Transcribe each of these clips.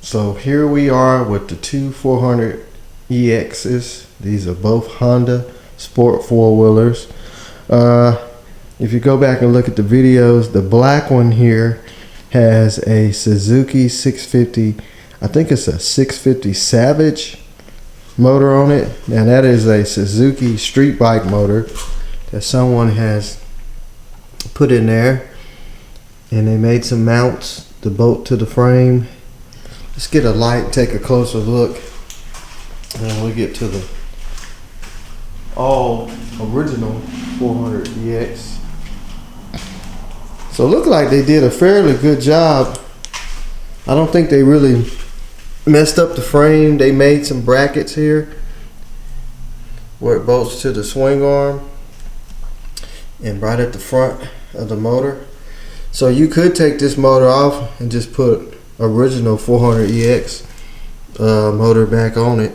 So here we are with the two 400 EXs. These are both Honda Sport 4-wheelers. If you go back and look at the videos, the black one here has a Suzuki 650, I think it's a 650 Savage motor on it. Now that is a Suzuki street bike motor that someone has put in there, and they made some mounts to bolt to the frame. Let's get a light and take a closer look, and we'll get to the all original 400 EX. So it looked like they did a fairly good job. I don't think they really messed up the frame. They made some brackets here where it bolts to the swing arm and right at the front of the motor. So you could take this motor off and just put original 400 EX motor back on it.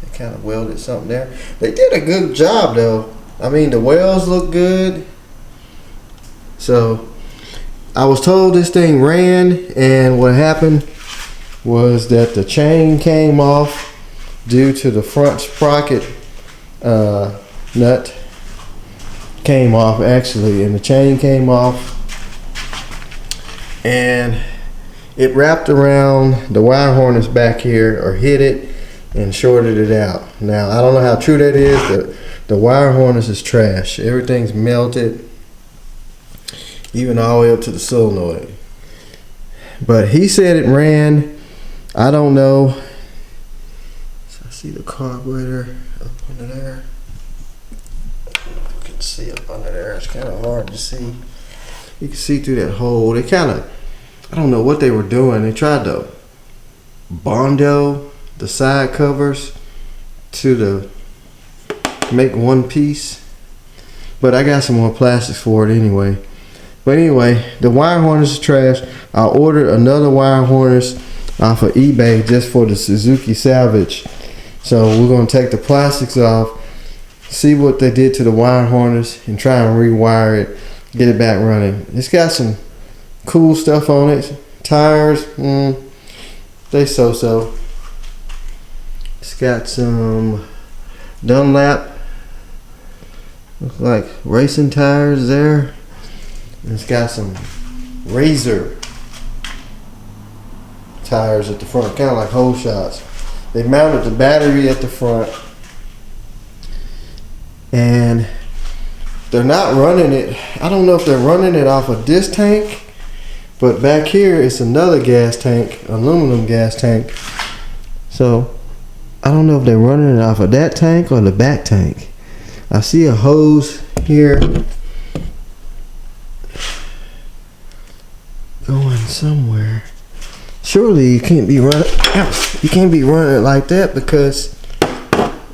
They kind of welded something there. They did a good job though. I mean, the welds look good. So I was told this thing ran, and what happened was that the chain came off due to the front sprocket nut came off actually, and the chain came off and it wrapped around the wire harness back here, or hit it and shorted it out. Now I don't know how true that is, but the wire harness is trash. Everything's melted, even all the way up to the solenoid. But he said it ran. I don't know. So I see the carburetor up under there. You can see up under there. It's kind of hard to see. You can see through that hole. They kind of, I don't know what they were doing. They tried to Bondo the side covers to make one piece. But I got some more plastics for it anyway. But anyway, the wire harness is trash. I ordered another wire harness off of eBay just for the Suzuki Savage. So we're going to take the plastics off, see what they did to the wire harness, and try and rewire it, get it back running. It's got some cool stuff on it. Tires, they so-so. It's got some Dunlap, looks like racing tires there. It's got some Razor tires at the front, kind of like hole shots. They mounted the battery at the front, and they're not running it. I don't know if they're running it off of this tank, but back here it's another gas tank, aluminum gas tank. So I don't know if they're running it off of that tank or the back tank. I see a hose here going somewhere. Surely you can't be running. You can't be running it like that because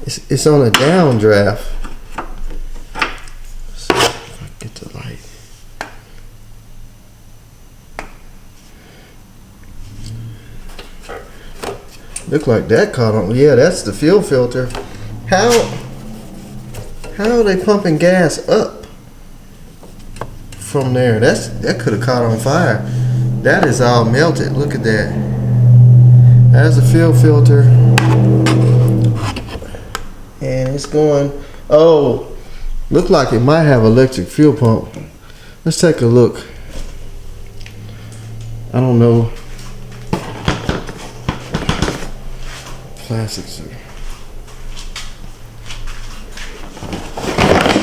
it's on a downdraft. Let's see if I can get the light. Look like that caught on. Yeah, that's the fuel filter. How are they pumping gas up from there? That could have caught on fire. That is all melted. Look at that. That's a fuel filter. And it's going, oh, look like it might have electric fuel pump. Let's take a look. I don't know. Plastics are.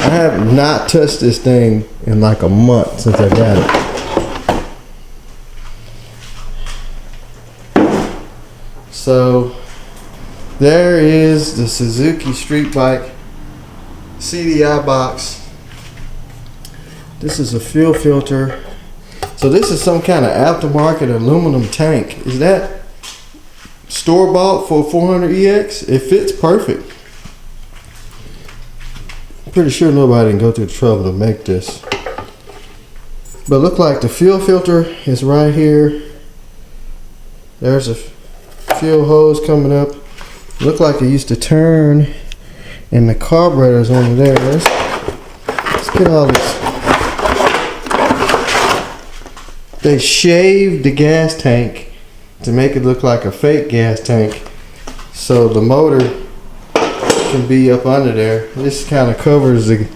I have not touched this thing in like a month since I got it. So there is the Suzuki Street Bike CDI box. This is a fuel filter. So this is some kind of aftermarket aluminum tank. Is that store-bought for 400 EX? It fits perfect. I'm pretty sure nobody didn't go through the trouble to make this. But look like the fuel filter is right here. There's a fuel hose coming up. Look like it used to turn, and the carburetor's under there. Let's get all this. They shaved the gas tank to make it look like a fake gas tank, so the motor can be up under there. This kind of covers the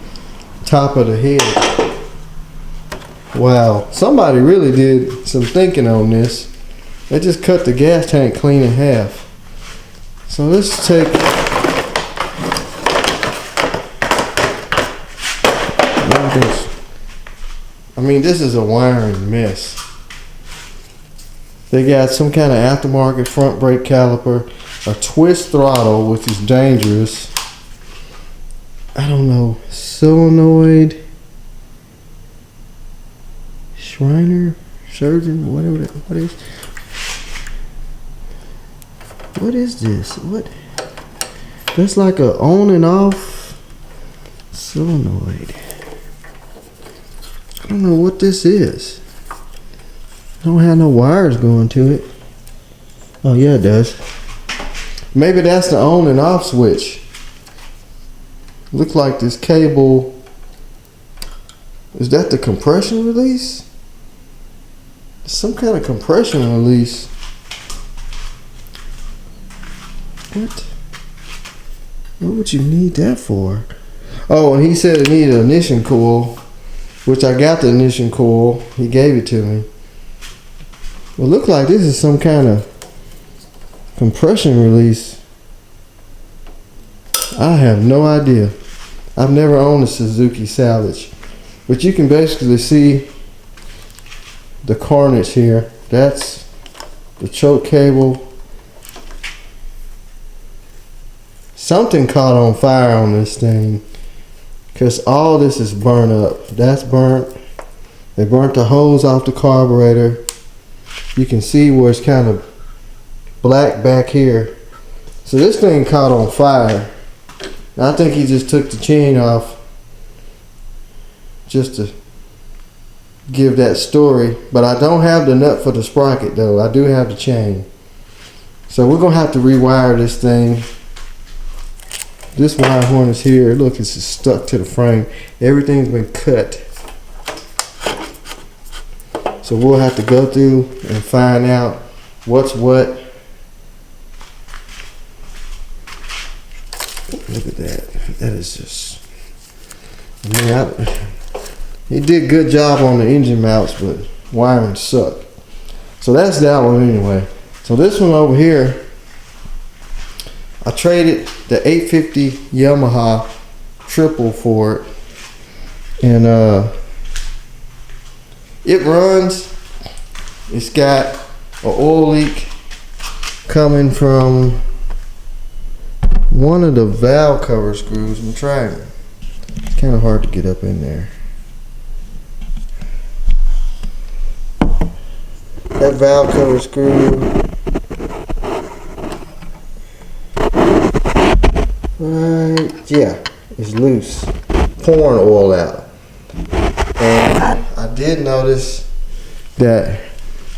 top of the head. Wow, somebody really did some thinking on this. They just cut the gas tank clean in half. So let's take, I mean, this is a wiring mess. They got some kind of aftermarket front brake caliper, a twist throttle, which is dangerous. I don't know, solenoid, Shriner, surgeon, whatever that, what is this? What? That's like a on and off solenoid. I don't know what this is. I don't have no wires going to it. Oh yeah, it does. Maybe that's the on and off switch. Looks like this cable. Is that the compression release? Some kind of compression release. What? What would you need that for? Oh, and he said it needed an ignition coil, which I got the ignition coil. He gave it to me. Well, it looks like this is some kind of compression release. I have no idea. I've never owned a Suzuki Salvage, but you can basically see the carnage here. That's the choke cable. Something caught on fire on this thing, because all this is burnt up. That's burnt. They burnt the hose off the carburetor. You can see where it's kind of black back here. So this thing caught on fire. And I think he just took the chain off just to give that story. But I don't have the nut for the sprocket though. I do have the chain. So we're gonna have to rewire this thing. This wire harness here, look, it's just stuck to the frame. Everything's been cut. So we'll have to go through and find out what's what. Look at that. That is just, I mean, he did a good job on the engine mounts, but wiring sucked. So that's that one anyway. So this one over here, I traded the 850 Yamaha triple for it, and it runs. It's got an oil leak coming from one of the valve cover screws. I'm trying. It's kind of hard to get up in there. That valve cover screw, right, yeah, it's loose, pouring oil out. And I did notice that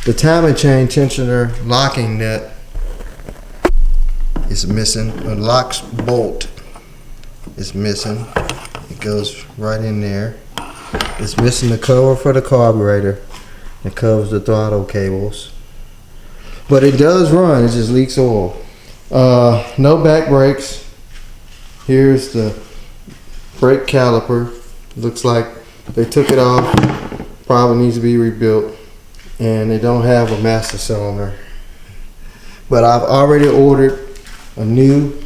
the timing chain tensioner locking nut is missing. The locks bolt is missing. It goes right in there. It's missing the cover for the carburetor. It covers the throttle cables. But it does run, it just leaks oil. No back brakes. Here's the brake caliper. Looks like they took it off. Probably needs to be rebuilt. And they don't have a master cylinder. But I've already ordered a new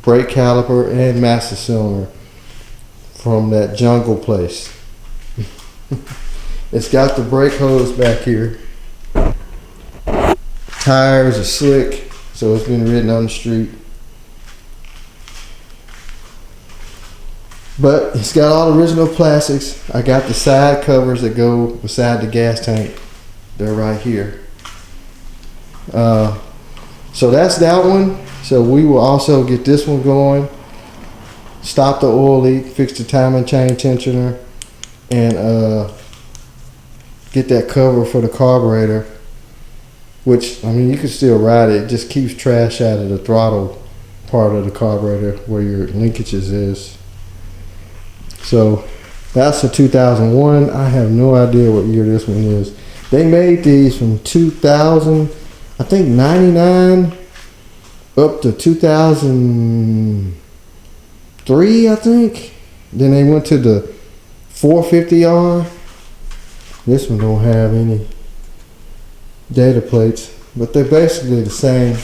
brake caliper and master cylinder from that jungle place. It's got the brake hose back here. Tires are slick, so it's been ridden on the street. But it's got all the original plastics. I got the side covers that go beside the gas tank. They're right here. So that's that one. So we will also get this one going. Stop the oil leak, fix the timing chain tensioner, and get that cover for the carburetor. Which, I mean, you can still ride it. It just keeps trash out of the throttle part of the carburetor where your linkages is. So that's a 2001. I have no idea what year this one is. They made these from 2000 I think 99 up to 2003, I think. Then they went to the 450R. This one don't have any data plates, but they're basically the same.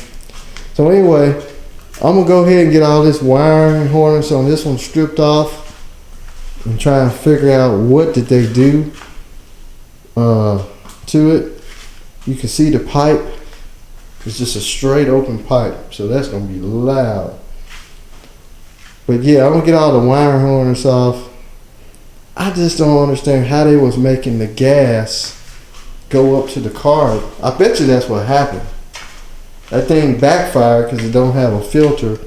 So anyway, I'm gonna go ahead and get all this wiring harness on this one stripped off and try and figure out what did they do to it. You can see the pipe. It's just a straight open pipe, so that's gonna be loud. But yeah, I'm gonna get all the wiring harness off. I just don't understand how they was making the gas go up to the car. I bet you that's what happened. That thing backfired because it don't have a filter,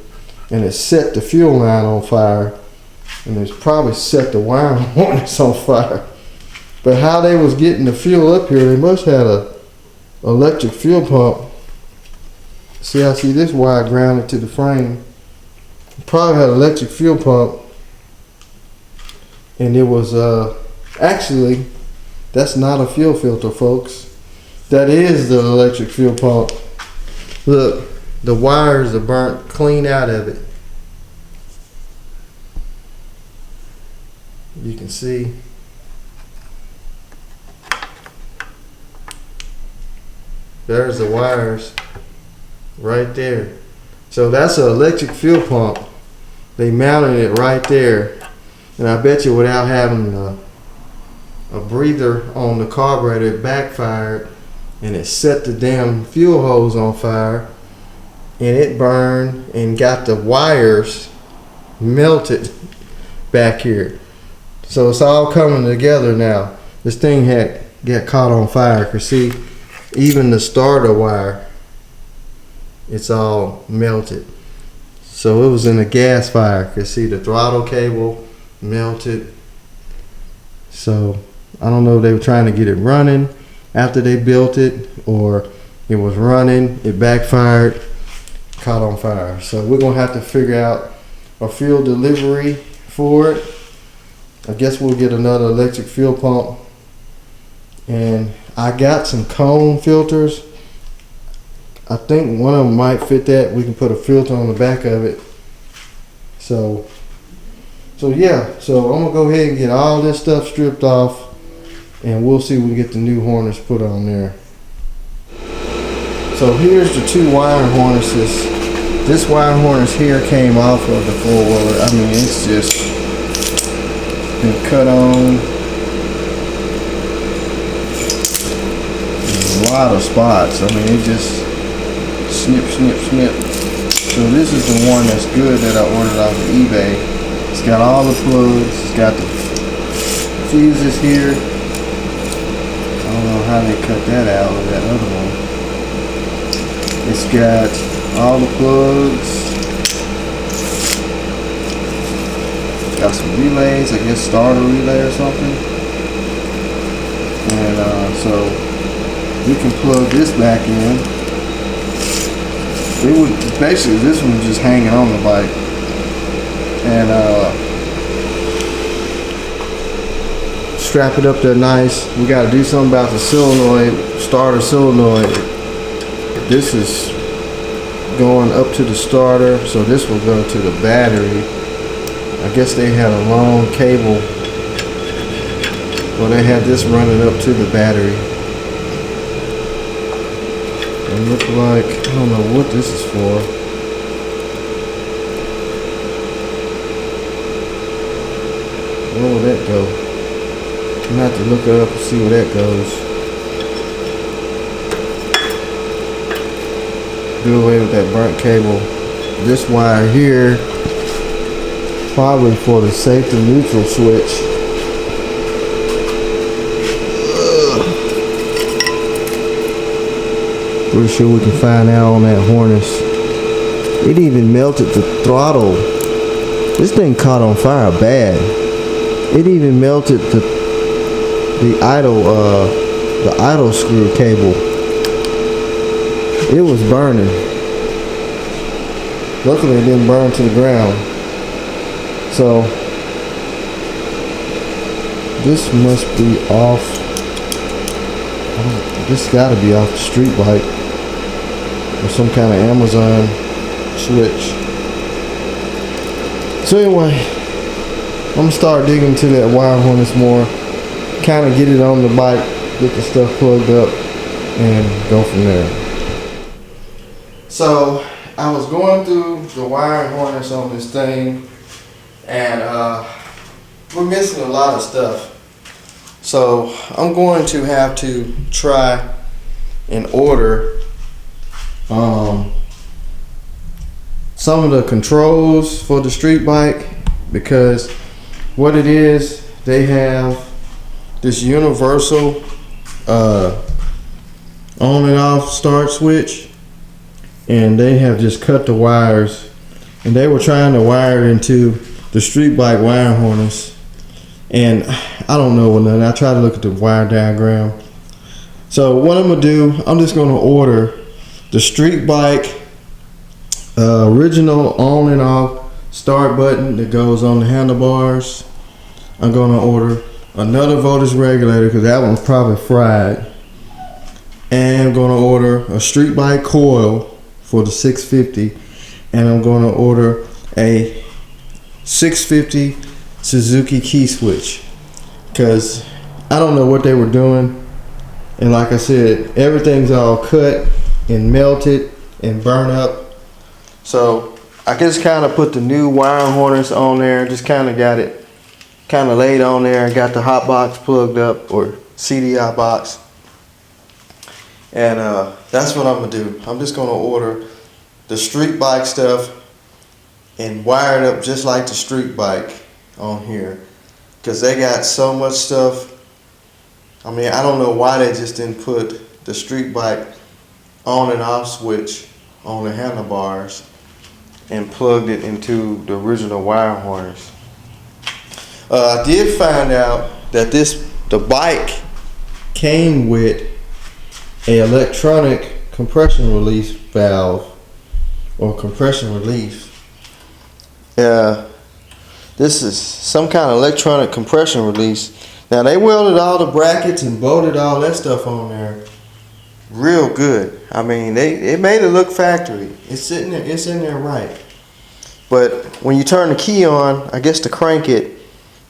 and it set the fuel line on fire, and it's probably set the wiring harness on fire. But how they was getting the fuel up here, they must have a electric fuel pump. See, I see this wire grounded to the frame. Probably had an electric fuel pump, and it was actually, that's not a fuel filter, folks. That is the electric fuel pump. Look, the wires are burnt clean out of it. You can see. There's the wires right there. So that's an electric fuel pump. They mounted it right there. And I bet you without having a breather on the carburetor, it backfired and it set the damn fuel hose on fire, and it burned and got the wires melted back here. So it's all coming together now. This thing had got caught on fire. Cause see, even the starter wire, it's all melted. So it was in a gas fire. Cause see, the throttle cable melted. So I don't know if they were trying to get it running after they built it, or it was running, it backfired, caught on fire. So we're gonna have to figure out a fuel delivery for it. I guess we'll get another electric fuel pump. And I got some cone filters. I think one of them might fit that. We can put a filter on the back of it. So yeah, so I'm gonna go ahead and get all this stuff stripped off, and we'll see if we can get the new harness put on there. So here's the two wire harnesses. This wire harness here came off of the four-wheeler. I mean, it's just been cut on. There's a lot of spots. I mean, it just snip, snip, snip. So this is the one that's good that I ordered off of eBay. It's got all the plugs. It's got the fuses here. I don't know how they cut that out of that other one. It's got all the plugs. Got some relays, I guess starter relay or something. And so we can plug this back in. It would basically, this one was just hanging on the bike. And strap it up there nice. We got to do something about the solenoid, starter solenoid. This is going up to the starter, so this will go to the battery. I guess they had a long cable. Well, they had this running up to the battery. It looked like, I don't know what this is for. Where will that go? I'm gonna have to look it up and see where that goes. Do away with that burnt cable. This wire here, probably for the safety neutral switch. Pretty sure we can find out on that harness. It even melted the throttle. This thing caught on fire bad. It even melted the idle screw cable. It was burning. Luckily it didn't burn to the ground. So this must be off. This gotta be off the street bike. or some kind of Amazon switch. So anyway, I'm gonna start digging into that wire harness more, kind of get it on the bike, get the stuff plugged up, and go from there. So I was going through the wire harness on this thing, and we're missing a lot of stuff. So I'm going to have to try and order some of the controls for the street bike, because what it is, they have this universal on and off start switch, and they have just cut the wires, and they were trying to wire it into the street bike wire harness, and I don't know what none. I tried to look at the wire diagram. So what I'm gonna do, I'm just gonna order the street bike original on and off start button that goes on the handlebars. I'm gonna order another voltage regulator because that one's probably fried, and I'm gonna order a street bike coil for the 650, and I'm gonna order a 650 Suzuki key switch, because I don't know what they were doing, and like I said, everything's all cut and melted and burnt up. So I just kind of put the new wire harness on there, just kind of got it kind of laid on there, and got the hot box plugged up, or CDI box, and that's what I'm gonna do. I'm just gonna order the street bike stuff and wire it up just like the street bike on here, because they got so much stuff. I mean, I don't know why they just didn't put the street bike on and off switch on the handlebars and plugged it into the original wire harness. I did find out that the bike came with a electronic compression release valve, or compression release. This is some kind of electronic compression release. Now they welded all the brackets and bolted all that stuff on there real good. I mean, it made it look factory. It's sitting there, it's in there right. But when you turn the key on, I guess to crank it,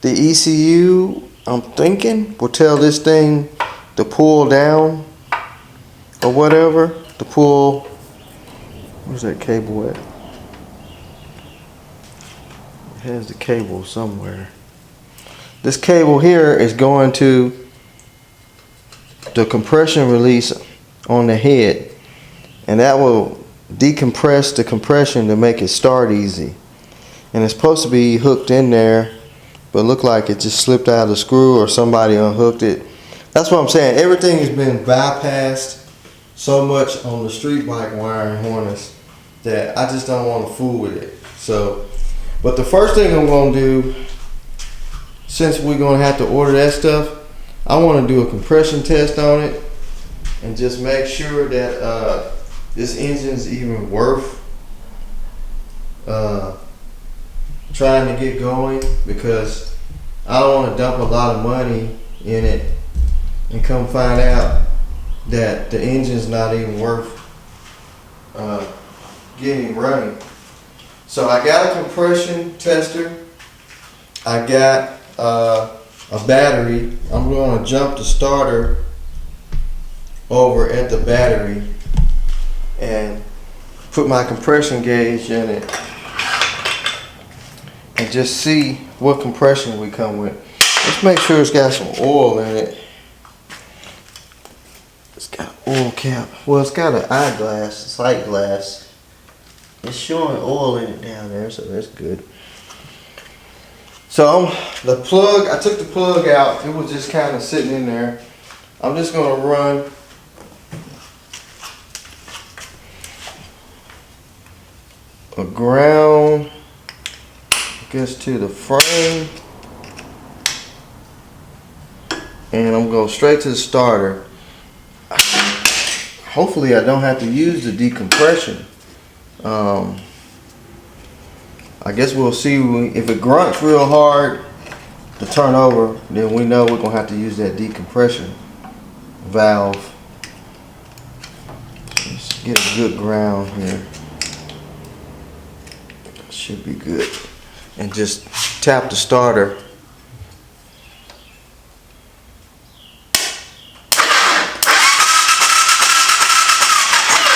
the ECU, I'm thinking, will tell this thing to pull down or whatever. To pull, where's that cable at? It has the cable somewhere. This cable here is going to the compression release on the head, and that will decompress the compression to make it start easy. And it's supposed to be hooked in there, but look like it just slipped out of the screw, or somebody unhooked it. That's what I'm saying. Everything has been bypassed so much on the street bike wiring harness that I just don't want to fool with it. So, but the first thing I'm going to do, since we're going to have to order that stuff, I want to do a compression test on it and just make sure that this engine's even worth trying to get going, because I don't want to dump a lot of money in it and come find out that the engine's not even worth getting running. So I got a compression tester, I got a battery. I'm going to jump the starter over at the battery and put my compression gauge in it and just see what compression we come with. Let's make sure it's got some oil in it. It's got an oil cap. Well, it's got an eyeglass, sight glass. It's showing oil in it down there, so that's good. So the plug, I took the plug out. It was just kind of sitting in there. I'm just going to run a ground, I guess, to the frame, and I'm going straight to the starter. Hopefully I don't have to use the decompression. I guess we'll see. If it grunts real hard to turn over, then we know we're going to have to use that decompression valve. Let's Get a good ground here. Should be good. And just tap the starter.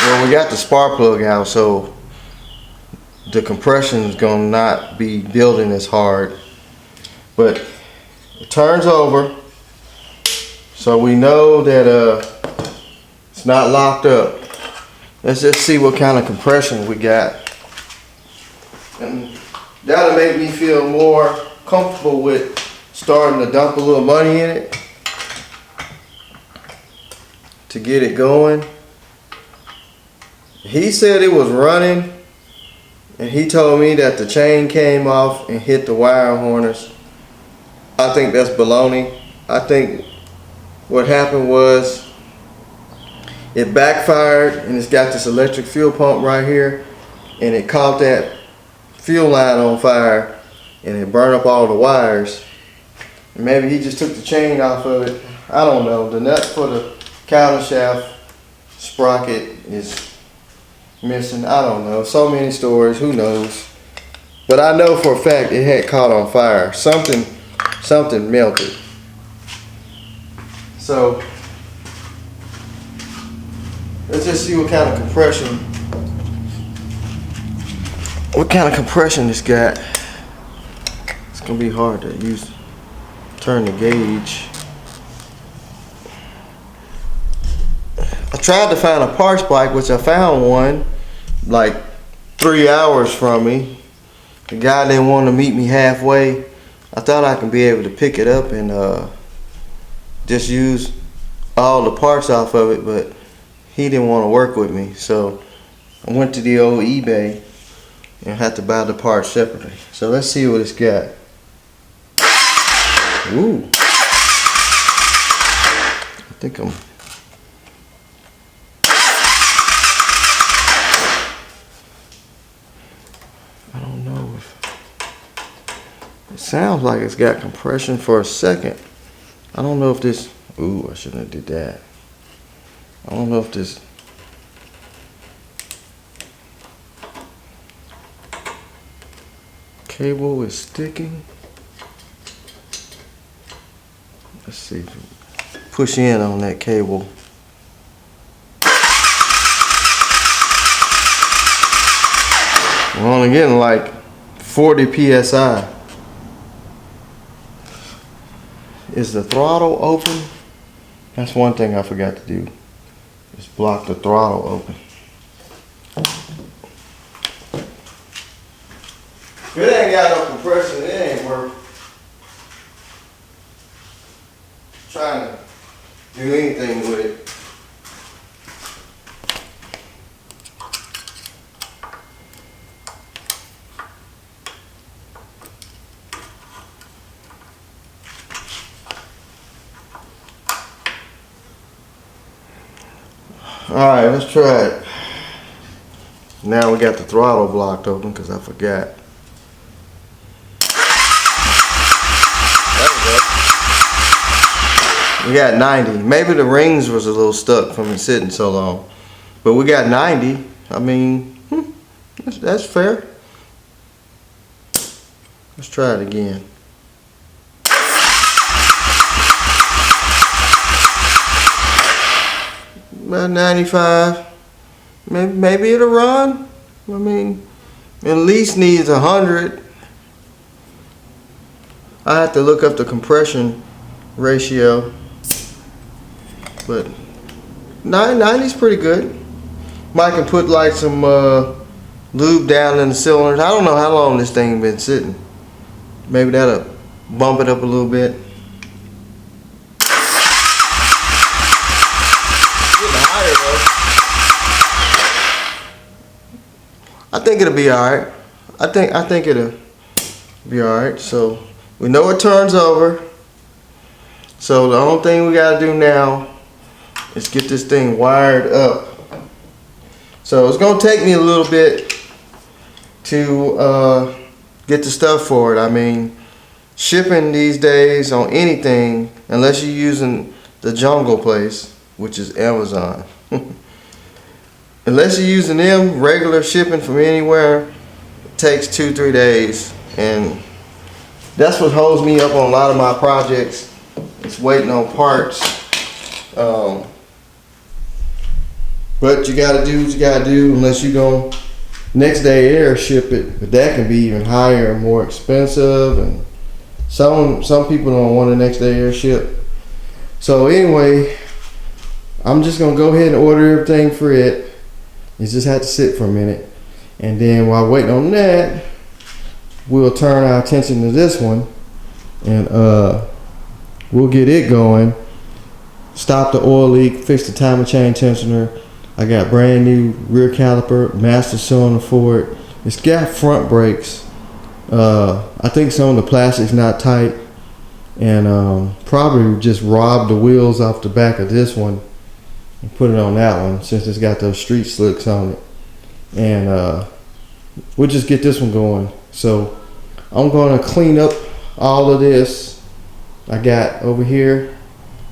Well, we got the spark plug out, so the compression is gonna not be building as hard. But it turns over, so we know that it's not locked up. Let's just see what kind of compression we got. And that'll make me feel more comfortable with starting to dump a little money in it to get it going. He said it was running, and he told me that the chain came off and hit the wire harness. I think that's baloney. I think what happened was it backfired, and it's got this electric fuel pump right here, and it caught that fuel line on fire, and it burned up all the wires. And maybe he just took the chain off of it. I don't know. The nut for the counter shaft sprocket is missing. I don't know. So many stories. Who knows? But I know for a fact it had caught on fire. Something melted. So let's just see what kind of compression. What kind of compression this got? It's gonna be hard to use. Turn the gauge. I tried to find a parts bike, which I found one like 3 hours from me. The guy didn't want to meet me halfway. I thought I could be able to pick it up and just use all the parts off of it, but he didn't want to work with me. So I went to the old eBay and had to buy the parts separately. So let's see what it's got. Ooh. I think I don't know if it sounds like it's got compression for a second. I don't know if this, ooh, I shouldn't have did that. I don't know if this cable is sticking. Let's see if we push in on that cable. We're only getting like 40 psi. Is the throttle open? That's one thing I forgot to do. Is block the throttle open. If it ain't got no compression, it ain't worth trying to do anything with it. Alright, let's try it. Now we got the throttle blocked open because I forgot. We got 90. Maybe the rings was a little stuck from it sitting so long. But we got 90. I mean, that's fair. Let's try it again. About 95. Maybe it'll run. I mean, at least needs 100. I have to look up the compression ratio. But 90 is pretty good. Mike can put like some lube down in the cylinders. I don't know how long this thing been sitting. Maybe that'll bump it up a little bit. I think it'll be alright. I think it'll be alright. So we know it turns over. So the only thing we gotta do now is get this thing wired up. So it's gonna take me a little bit to get the stuff for it. I mean, shipping these days on anything, unless you're using the jungle place, which is Amazon, unless you're using them regular shipping from anywhere, it takes 2-3 days, and that's what holds me up on a lot of my projects. It's waiting on parts. But you gotta do what you gotta do, unless you go next day air ship it. But that can be even higher and more expensive, and some people don't want a next day air ship. So anyway, I'm just gonna go ahead and order everything for it. You just have to sit for a minute, and then while waiting on that, we'll turn our attention to this one, and we'll get it going. Stop the oil leak, fix the timing chain tensioner. I got brand new rear caliper, master cylinder for it. It's got front brakes. I think some of the plastic's not tight, and probably just robbed the wheels off the back of this one and put it on that one, since it's got those street slicks on it. And we'll just get this one going. So I'm going to clean up all of this I got over here,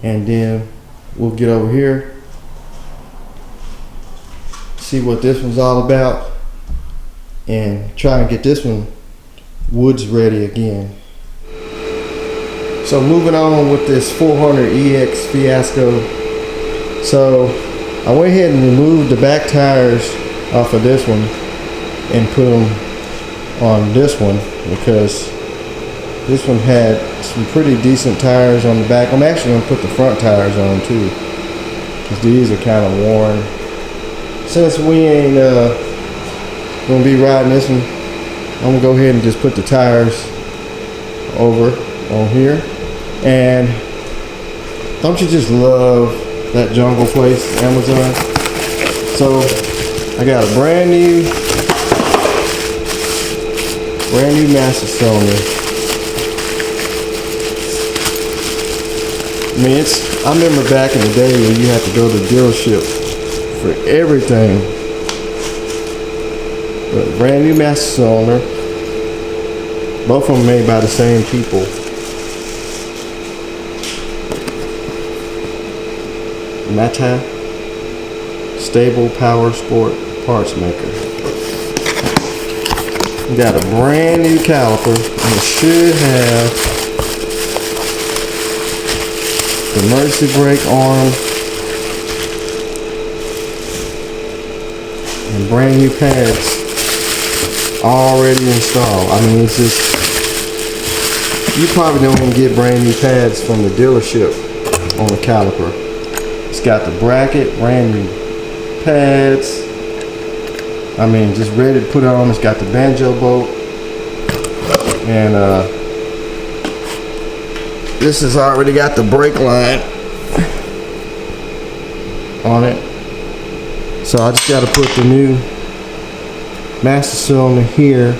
and then we'll get over here, see what this one's all about, and try and get this one woods ready again. So moving on with this 400EX Fiasco. So I went ahead and removed the back tires off of this one and put them on this one, because this one had some pretty decent tires on the back. I'm actually going to put the front tires on too, because these are kind of worn. Since we ain't going to be riding this one, I'm going to go ahead and just put the tires over on here. And don't you just love that jungle place, Amazon? So I got a brand new master cylinder. I mean, I remember back in the day when you had to go to the dealership for everything. But brand new master cylinder. Both of them made by the same people. Mata Stable Power Sport Parts Maker. We got a brand new caliper, and it should have the emergency brake arm and brand new pads already installed. I mean, it's just, you probably don't even get brand new pads from the dealership on the caliper. It's got the bracket, brand new pads. I mean, just ready to put on. It's got the banjo bolt, and this has already got the brake line on it. So I just got to put the new master cylinder here.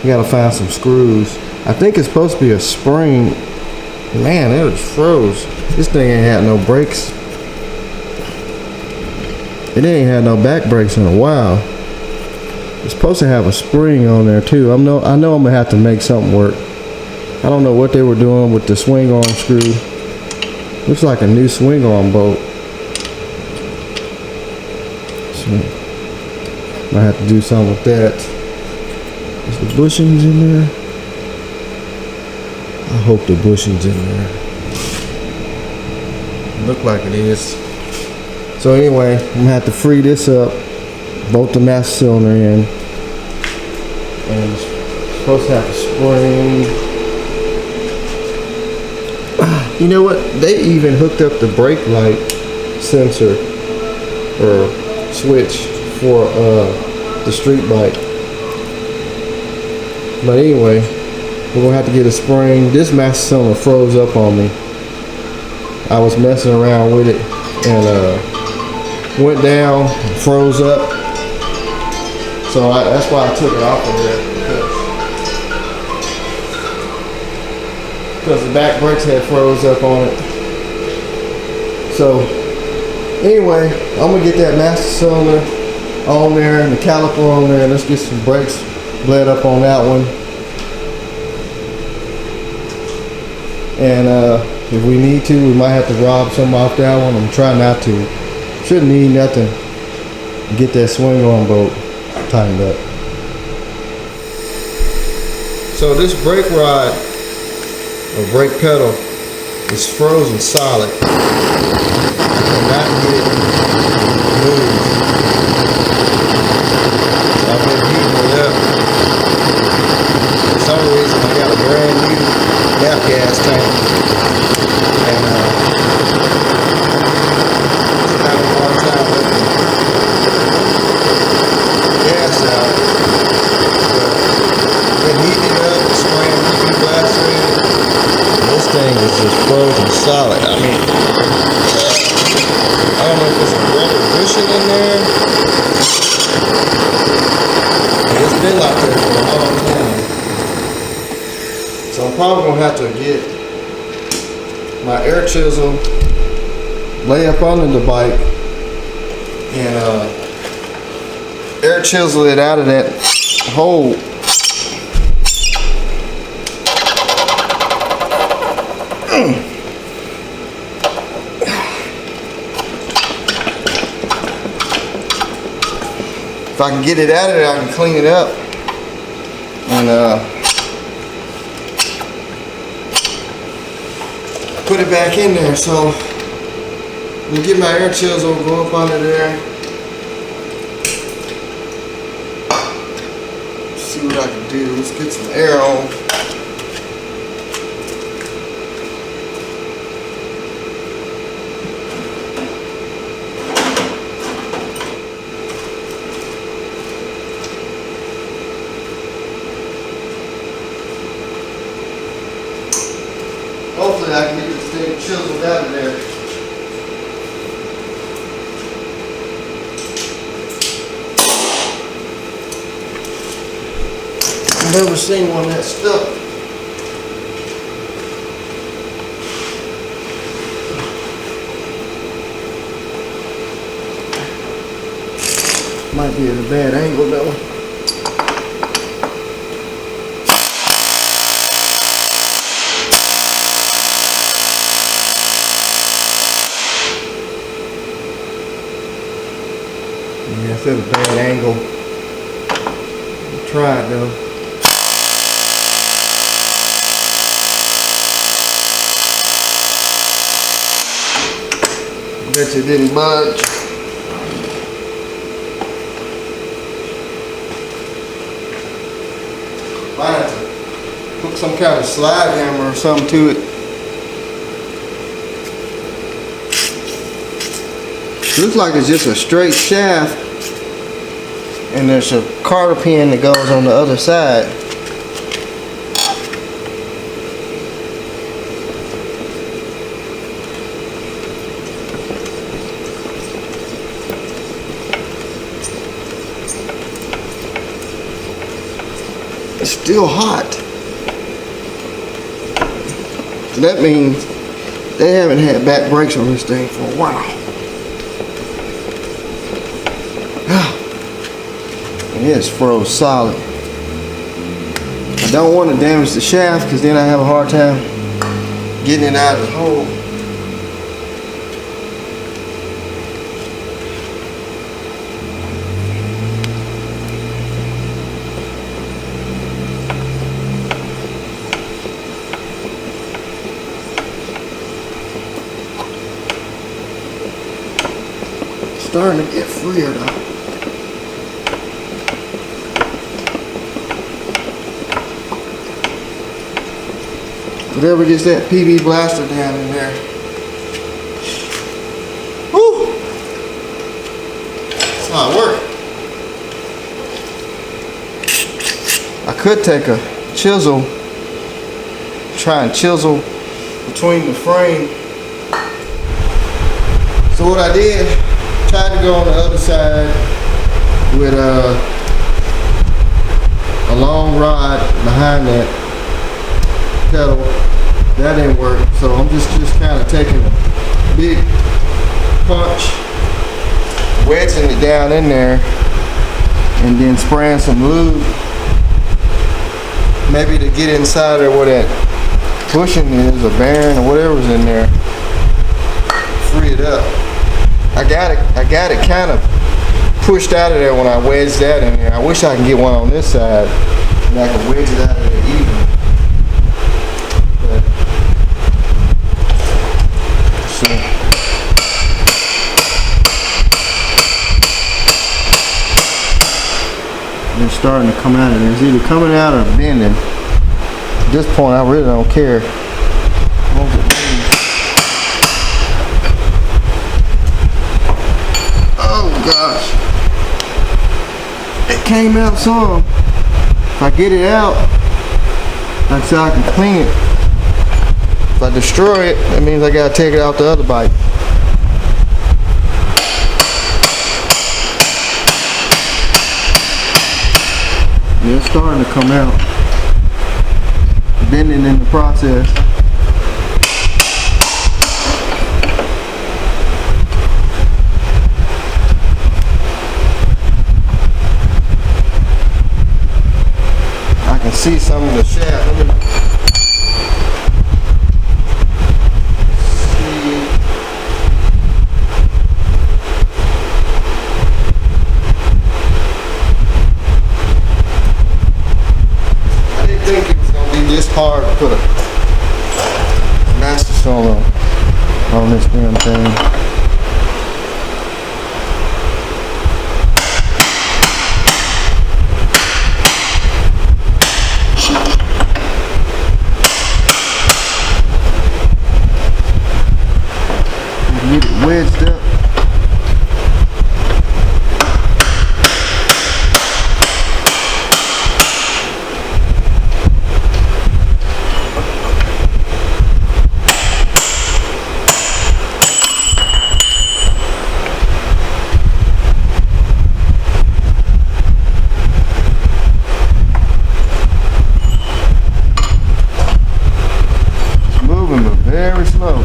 I got to find some screws. I think it's supposed to be a spring. Man, it was froze. This thing ain't had no brakes. It ain't had no back brakes in a while. It's supposed to have a spring on there too. I know I'm gonna have to make something work. I don't know what they were doing with the swing arm screw. Looks like a new swing arm bolt. So might have to do something with that. Is the bushings in there? I hope the bushings in there. Look like it is. So anyway, I'm gonna have to free this up, bolt the master cylinder in, and it's supposed to have a spring. You know what? They even hooked up the brake light sensor or switch for the street bike. But anyway, we're gonna have to get a spring. This master cylinder froze up on me. I was messing around with it and went down, froze up. So that's why I took it off of there, because the back brakes had froze up on it. So anyway, I'm gonna get that master cylinder on there and the caliper on there, and let's get some brakes bled up on that one. And if we need to, we might have to rob some off that one. I'm trying not to. Shouldn't need nothing get that swing arm bolt tightened up. So this brake rod or brake pedal is frozen solid. I cannot get it moved. So I've been heating it up. For some reason I got a brand new nap gas tank, and just having a hard time letting gas out. But been heating it up, spraying PB blaster in it. This thing is just frozen solid. I mean, I don't know if it's a rubber bushing in there. It's been like that for a long time. So I'm probably gonna have to get my air chisel, lay up under the bike, and air chisel it out of that hole. If I can get it out of there, I can clean it up and put it back in there. So I'm gonna get my air chisel, go up under there, see what I can do. Let's get some air on. Hopefully I can get this thing chiseled out of there. I've never seen one that stuck. Might be at a bad angle though. Yeah, it's at a bad angle. I'll try it though. Bet you didn't budge. Might have to hook some kind of slide hammer or something to it. Looks like it's just a straight shaft, and there's a cotter pin that goes on the other side. It's still hot. So that means they haven't had back brakes on this thing for a while. And it's froze solid. I don't want to damage the shaft because then I have a hard time getting it out of the hole. Starting to get freer though. Whatever gets that PB blaster down in there. Woo! It's not working. I could take a chisel, try and chisel between the frame. So what I did, tried to go on the other side with a long rod behind that pedal. That didn't work, so I'm just kind of taking a big punch, wedging it down in there, and then spraying some lube, maybe to get inside there where that bushing is, or bearing, or whatever's in there. Free it up. I got it kind of pushed out of there when I wedged that in there. I wish I could get one on this side and I can wedge it out of there even. But, see. It's starting to come out of there. It's either coming out or bending. At this point, I really don't care. Oh gosh. It came out some. If I get it out, like I said, I can clean it. If I destroy it, that means I gotta take it out the other bike. Yeah, it's starting to come out. Bending in the process. I can see some of the shaft. Let me see. I didn't think it was gonna be this hard to put a master cylinder on this damn thing. Get it wedged up. It's moving, but very slow.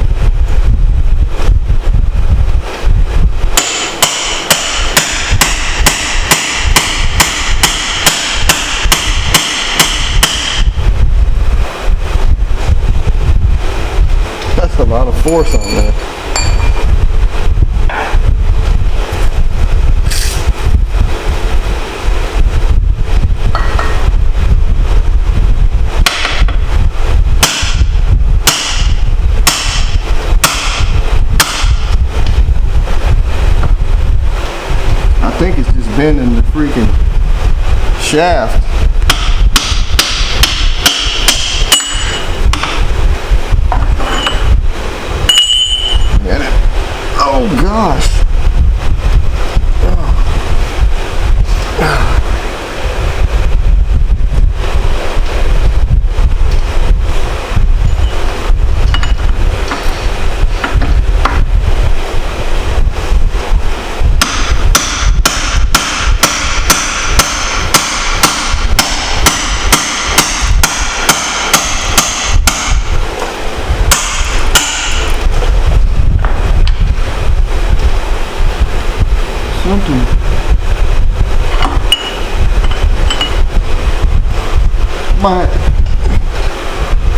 That's a lot of force on there. I think it's just bending the freaking shaft. Oh gosh. Something.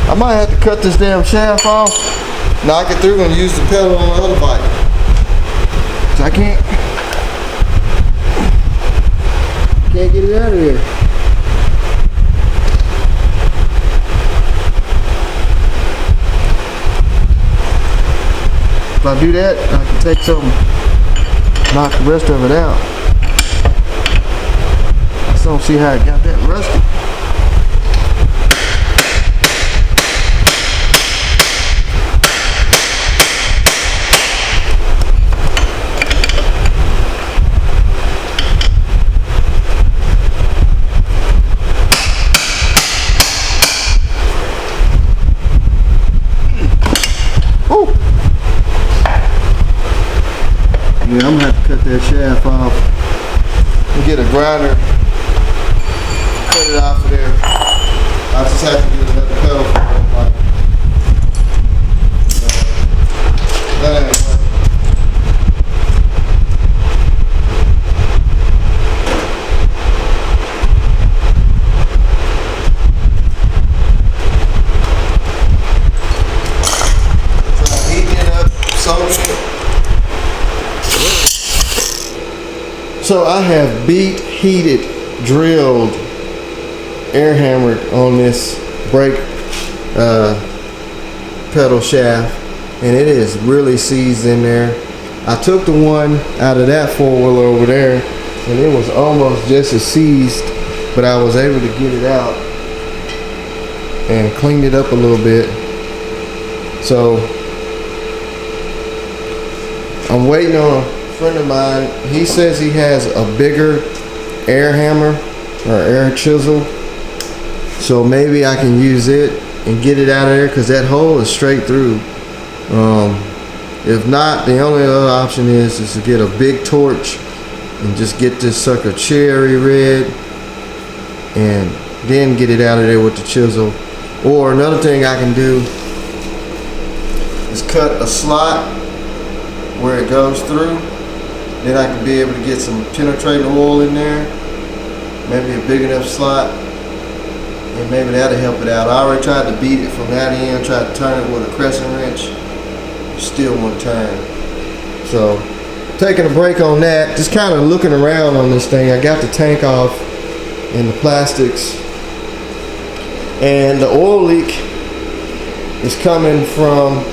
I might have to cut this damn shaft off, knock it through, and use the pedal on the other bike. 'Cause I can't get it out of here. If I do that, I can take some. Knock the rest of it out. I just don't see how it got that rusty. Ooh. Yeah, I'm gonna have to cut that shaft off and get a grinder, cut it off of there. I just have to get another pedal for it. That ain't working. Try heating it up, soldering it. So I have beat, heated, drilled, air hammered on this brake pedal shaft, and it is really seized in there. I took the one out of that four-wheeler over there, and it was almost just as seized, but I was able to get it out and cleaned it up a little bit. So I'm waiting on a friend of mine. He says he has a bigger air hammer or air chisel, so maybe I can use it and get it out of there, because that hole is straight through. If not, the only other option is to get a big torch and just get this sucker cherry red and then get it out of there with the chisel. Or another thing I can do is cut a slot where it goes through. Then I can be able to get some penetrating oil in there, maybe a big enough slot, and maybe that'll help it out. I already tried to beat it from that end, tried to turn it with a crescent wrench, still won't turn. So taking a break on that, just kind of looking around on this thing. I got the tank off and the plastics, and the oil leak is coming from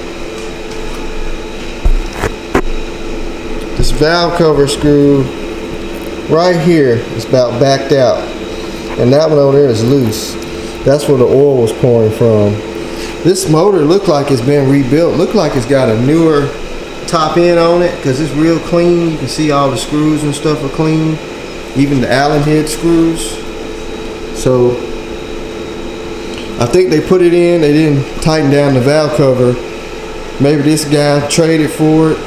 this valve cover screw right here. It's about backed out, and that one over there is loose. That's where the oil was pouring from. This motor looked like it's been rebuilt. Looked like it's got a newer top end on it, because it's real clean. You can see all the screws and stuff are clean, even the Allen head screws. So I think they put it in, they didn't tighten down the valve cover. Maybe this guy traded for it.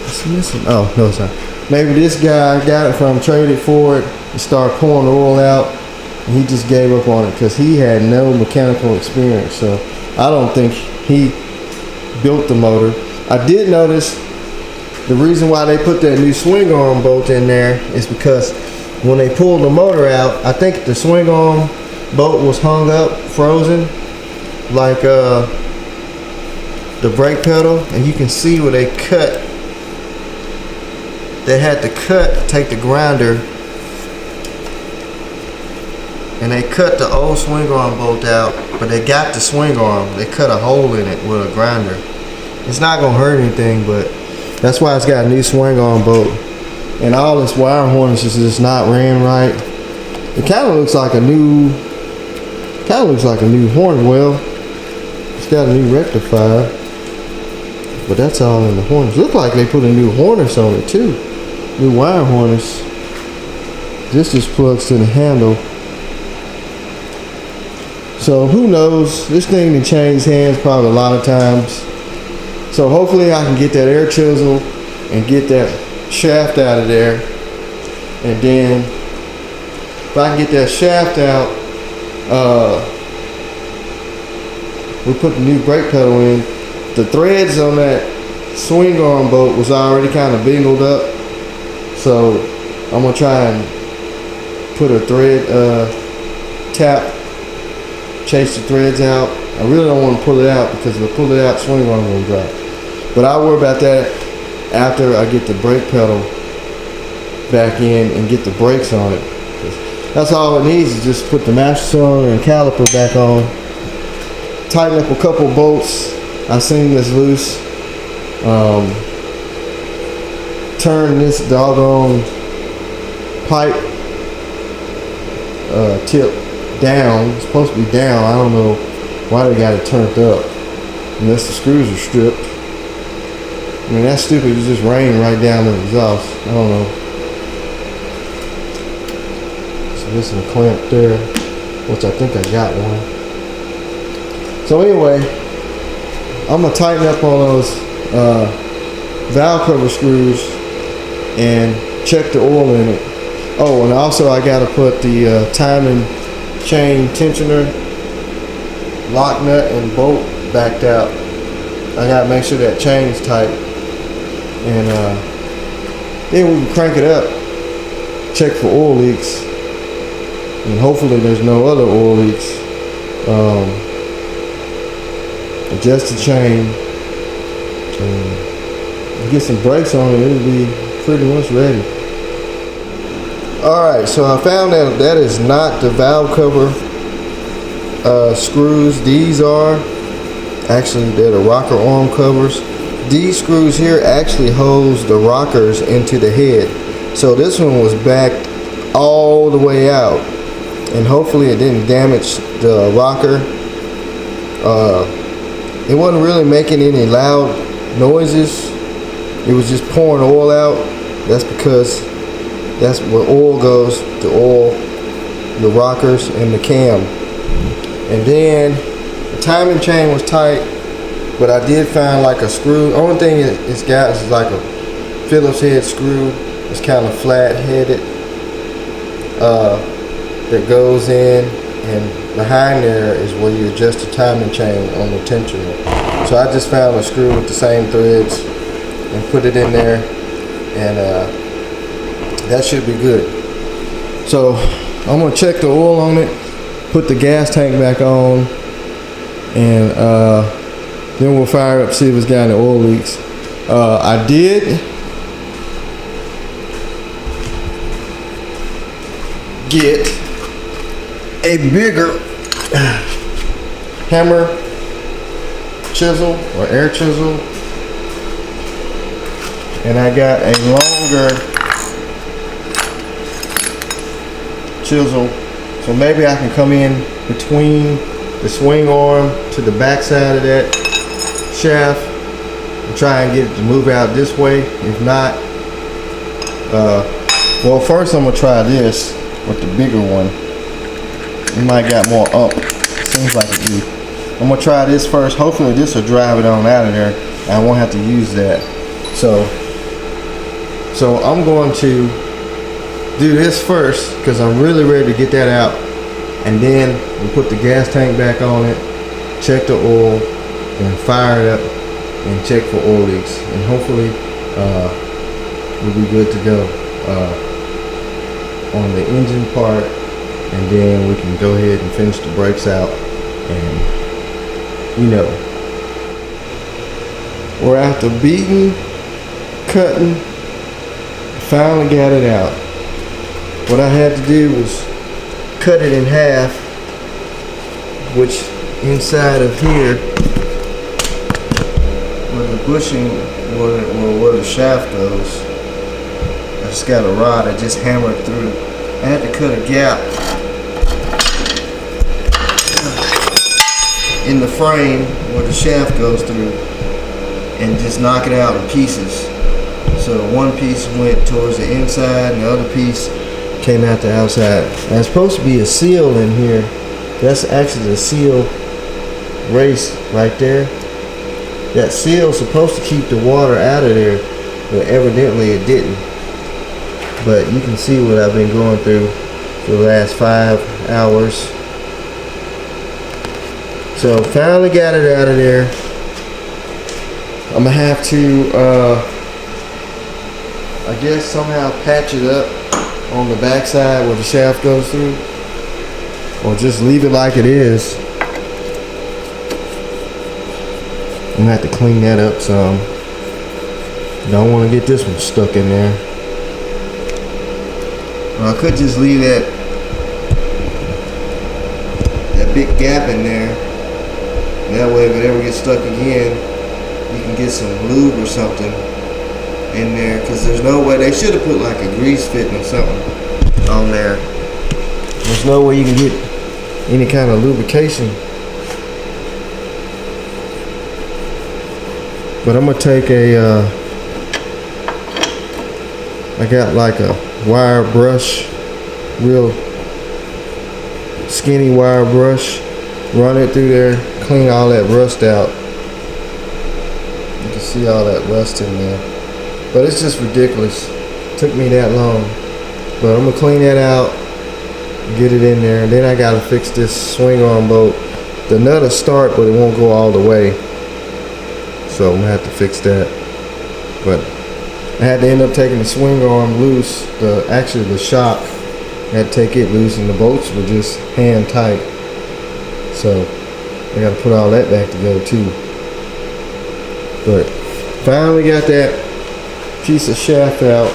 It's missing. Oh, no, it's not. Maybe this guy got it from, traded for it, and started pouring the oil out, and he just gave up on it because he had no mechanical experience. So I don't think he built the motor. I did notice the reason why they put that new swing arm bolt in there is because when they pulled the motor out, I think the swing arm bolt was hung up, frozen, like the brake pedal, and you can see where they cut. They had to take the grinder, and they cut the old swing arm bolt out, but they got the swing arm. They cut a hole in it with a grinder. It's not gonna hurt anything, but that's why it's got a new swing arm bolt. And all this wire harness is just not ran right. It kind of looks like a new horn well. It's got a new rectifier, but that's all in the harness. Look like they put a new harness on it too. New wire harness. This just plugs to the handle. So who knows? This thing can change hands probably a lot of times. So hopefully I can get that air chisel and get that shaft out of there. And then if I can get that shaft out, we put the new brake pedal in. The threads on that swing arm bolt was already kind of bingled up. So I'm gonna try and put a thread tap, chase the threads out. I really don't want to pull it out, because if I pull it out, swing arm will drop. But I'll worry about that after I get the brake pedal back in and get the brakes on it. That's all it needs, is just put the master cylinder and caliper back on, tighten up a couple bolts I seen this loose, turn this doggone pipe tip down. It's supposed to be down. I don't know why they got it turned up unless the screws are stripped. I mean, that's stupid. It's just raining right down the exhaust. I don't know. It's missing a clamp there, which I think I got one. So anyway, I'm gonna tighten up on those valve cover screws and check the oil in it. Oh, and also I gotta put the timing chain tensioner, lock nut, and bolt backed out. I gotta make sure that chain is tight, and then we can crank it up, check for oil leaks, and hopefully there's no other oil leaks. Adjust the chain, and get some brakes on it. It'll be pretty much ready. Alright, so I found out that is not the valve cover screws. These are actually, they're the rocker arm covers. These screws here actually holds the rockers into the head. So this one was backed all the way out, and hopefully it didn't damage the rocker. It wasn't really making any loud noises. It was just pouring oil out. That's because that's where oil goes, to oil the rockers and the cam. And then the timing chain was tight, but I did find like a screw. Only thing it's got is like a Phillips head screw. It's kind of flat headed, that goes in, and behind there is where you adjust the timing chain on the tensioner. So I just found a screw with the same threads and put it in there, and that should be good. So I'm gonna check the oil on it, put the gas tank back on, and then we'll fire it up, see if it's got any oil leaks. I did get a bigger hammer chisel or air chisel, and I got a longer chisel, so maybe I can come in between the swing arm to the back side of that shaft and try and get it to move out this way. If not, well, first I'm gonna try this with the bigger one. It might got more up. Seems like it do. I'm gonna try this first. Hopefully this will drive it on out of there. I won't have to use that. So I'm going to do this first because I'm really ready to get that out. And then we'll put the gas tank back on it, check the oil, and fire it up and check for oil leaks. And hopefully we'll be good to go on the engine part, and then we can go ahead and finish the brakes out, and we're after beating, cutting, finally got it out. What I had to do was cut it in half, which inside of here where the bushing, where the shaft goes, I just got a rod that just hammered through. I had to cut a gap in the frame where the shaft goes through and just knock it out in pieces. So one piece went towards the inside and the other piece came out the outside. There's supposed to be a seal in here. That's actually the seal race right there. That seal's supposed to keep the water out of there, but evidently it didn't. But you can see what I've been going through for the last 5 hours. So finally got it out of there. I'm gonna have to I guess somehow patch it up on the back side where the shaft goes through, or just leave it like it is. I'm gonna have to clean that up some. Don't want to get this one stuck in there. Well, I could just leave that big gap in there. That way if it ever gets stuck again, you can get some lube or something in there, because there's no way. They should have put like a grease fitting or something on there. There's no way you can get any kind of lubrication. But I'm gonna take I got like a wire brush, real skinny wire brush, run it through there, clean all that rust out. You can see all that rust in there, but it's just ridiculous. It took me that long, but I'm gonna clean that out, get it in there, and then I gotta fix this swing arm bolt. The nut will start, but it won't go all the way, so I'm gonna have to fix that. But I had to end up taking the swing arm loose, actually the shock, I had to take it loose, and the bolts were just hand tight. So I got to put all that back together too. But finally got that piece of shaft out,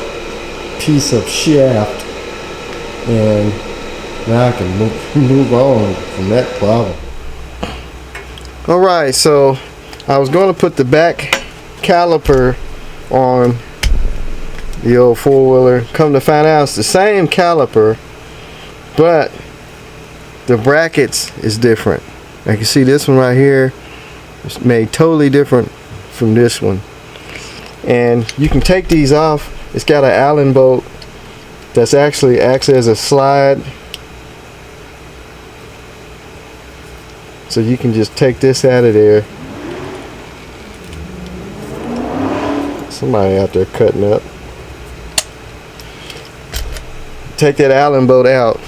and now I can move on from that problem. Alright, so I was going to put the back caliper on the old four-wheeler. Come to find out it's the same caliper, but the brackets is different. I can see this one right here. It's made totally different from this one. And you can take these off. It's got an Allen bolt that's actually acts as a slide. So you can just take this out of there. Somebody out there cutting up. Take that Allen bolt out.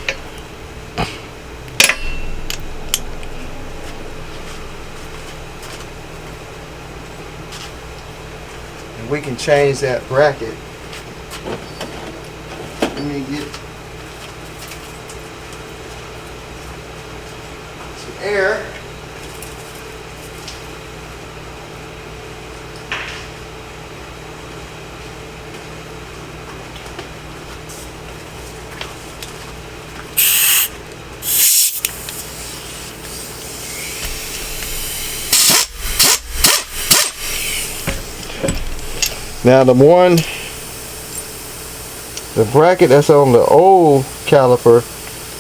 And we can change that bracket. Let me get some air. Now the bracket that's on the old caliper,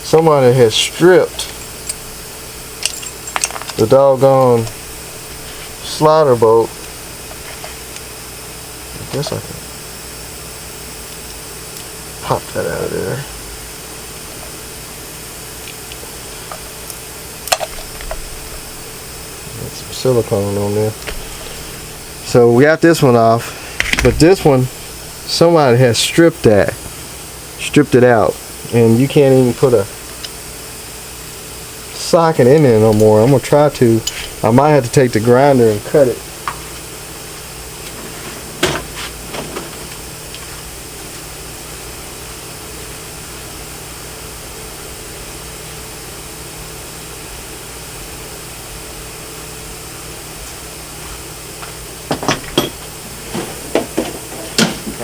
somebody has stripped the doggone slider bolt. I guess I can pop that out of there. Got some silicone on there. So we got this one off. But this one, somebody has stripped it out, and you can't even put a socket in there no more. I'm gonna try to. I might have to take the grinder and cut it.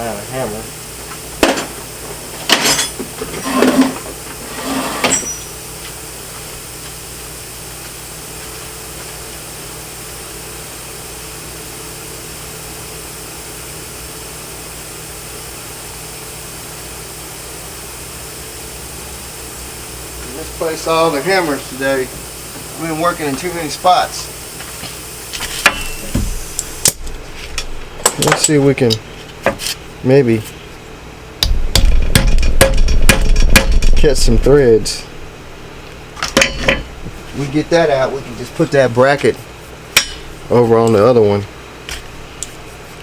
A hammer. Misplaced all the hammers today. We've been working in too many spots. Let's see if we can maybe catch some threads. We get that out, we can just put that bracket over on the other one,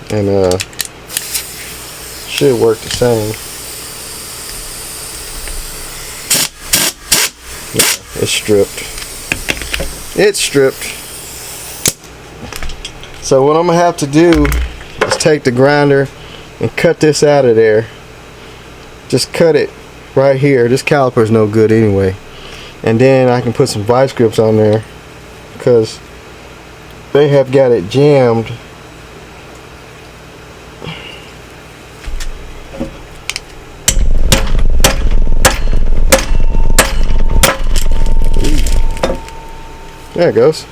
and should work the same. Yeah, it's stripped. It's stripped. So what I'm gonna have to do is take the grinder and cut this out of there. Just cut it right here. This caliper is no good anyway. And then I can put some vice grips on there because they have got it jammed. There it goes.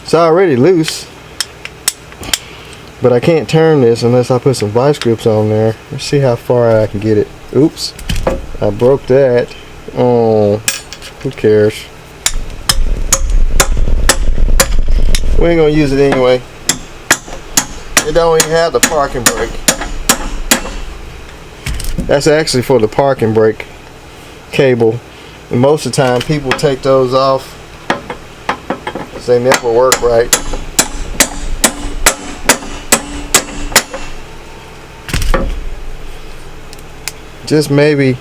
It's already loose. But I can't turn this unless I put some vice grips on there. Let's see how far I can get it. Oops, I broke that. Oh, who cares? We ain't gonna use it anyway. It don't even have the parking brake. That's actually for the parking brake cable. And most of the time people take those off because they never work right. Just maybe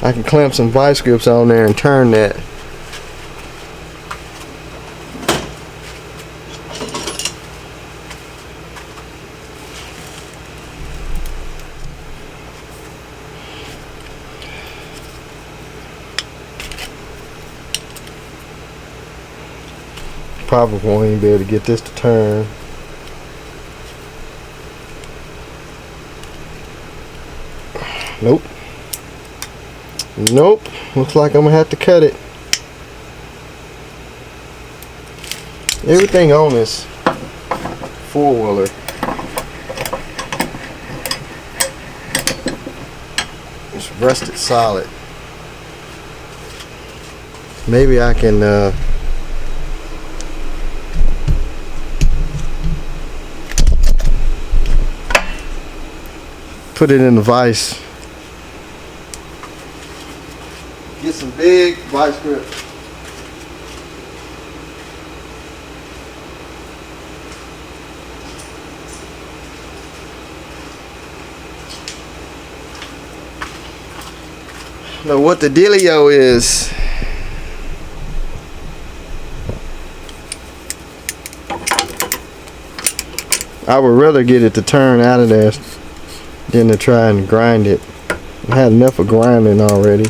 I can clamp some vice grips on there and turn that. Probably won't even be able to get this to turn. Nope. Nope. Looks like I'm gonna have to cut it. Everything on this four-wheeler is rusted solid. Maybe I can put it in the vise. Get some big vice grip. Know what the dealio is. I would rather get it to turn out of there than to try and grind it. I had enough of grinding already.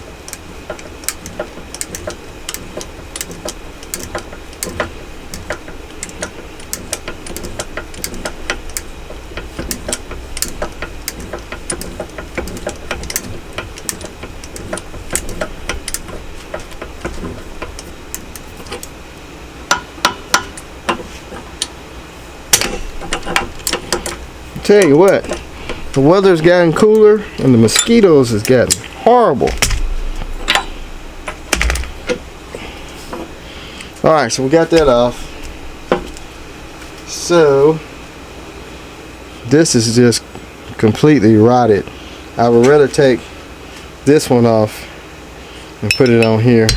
Tell you what, the weather's gotten cooler and the mosquitoes has gotten horrible. Alright, so we got that off. So this is just completely rotted. I would rather take this one off and put it on here.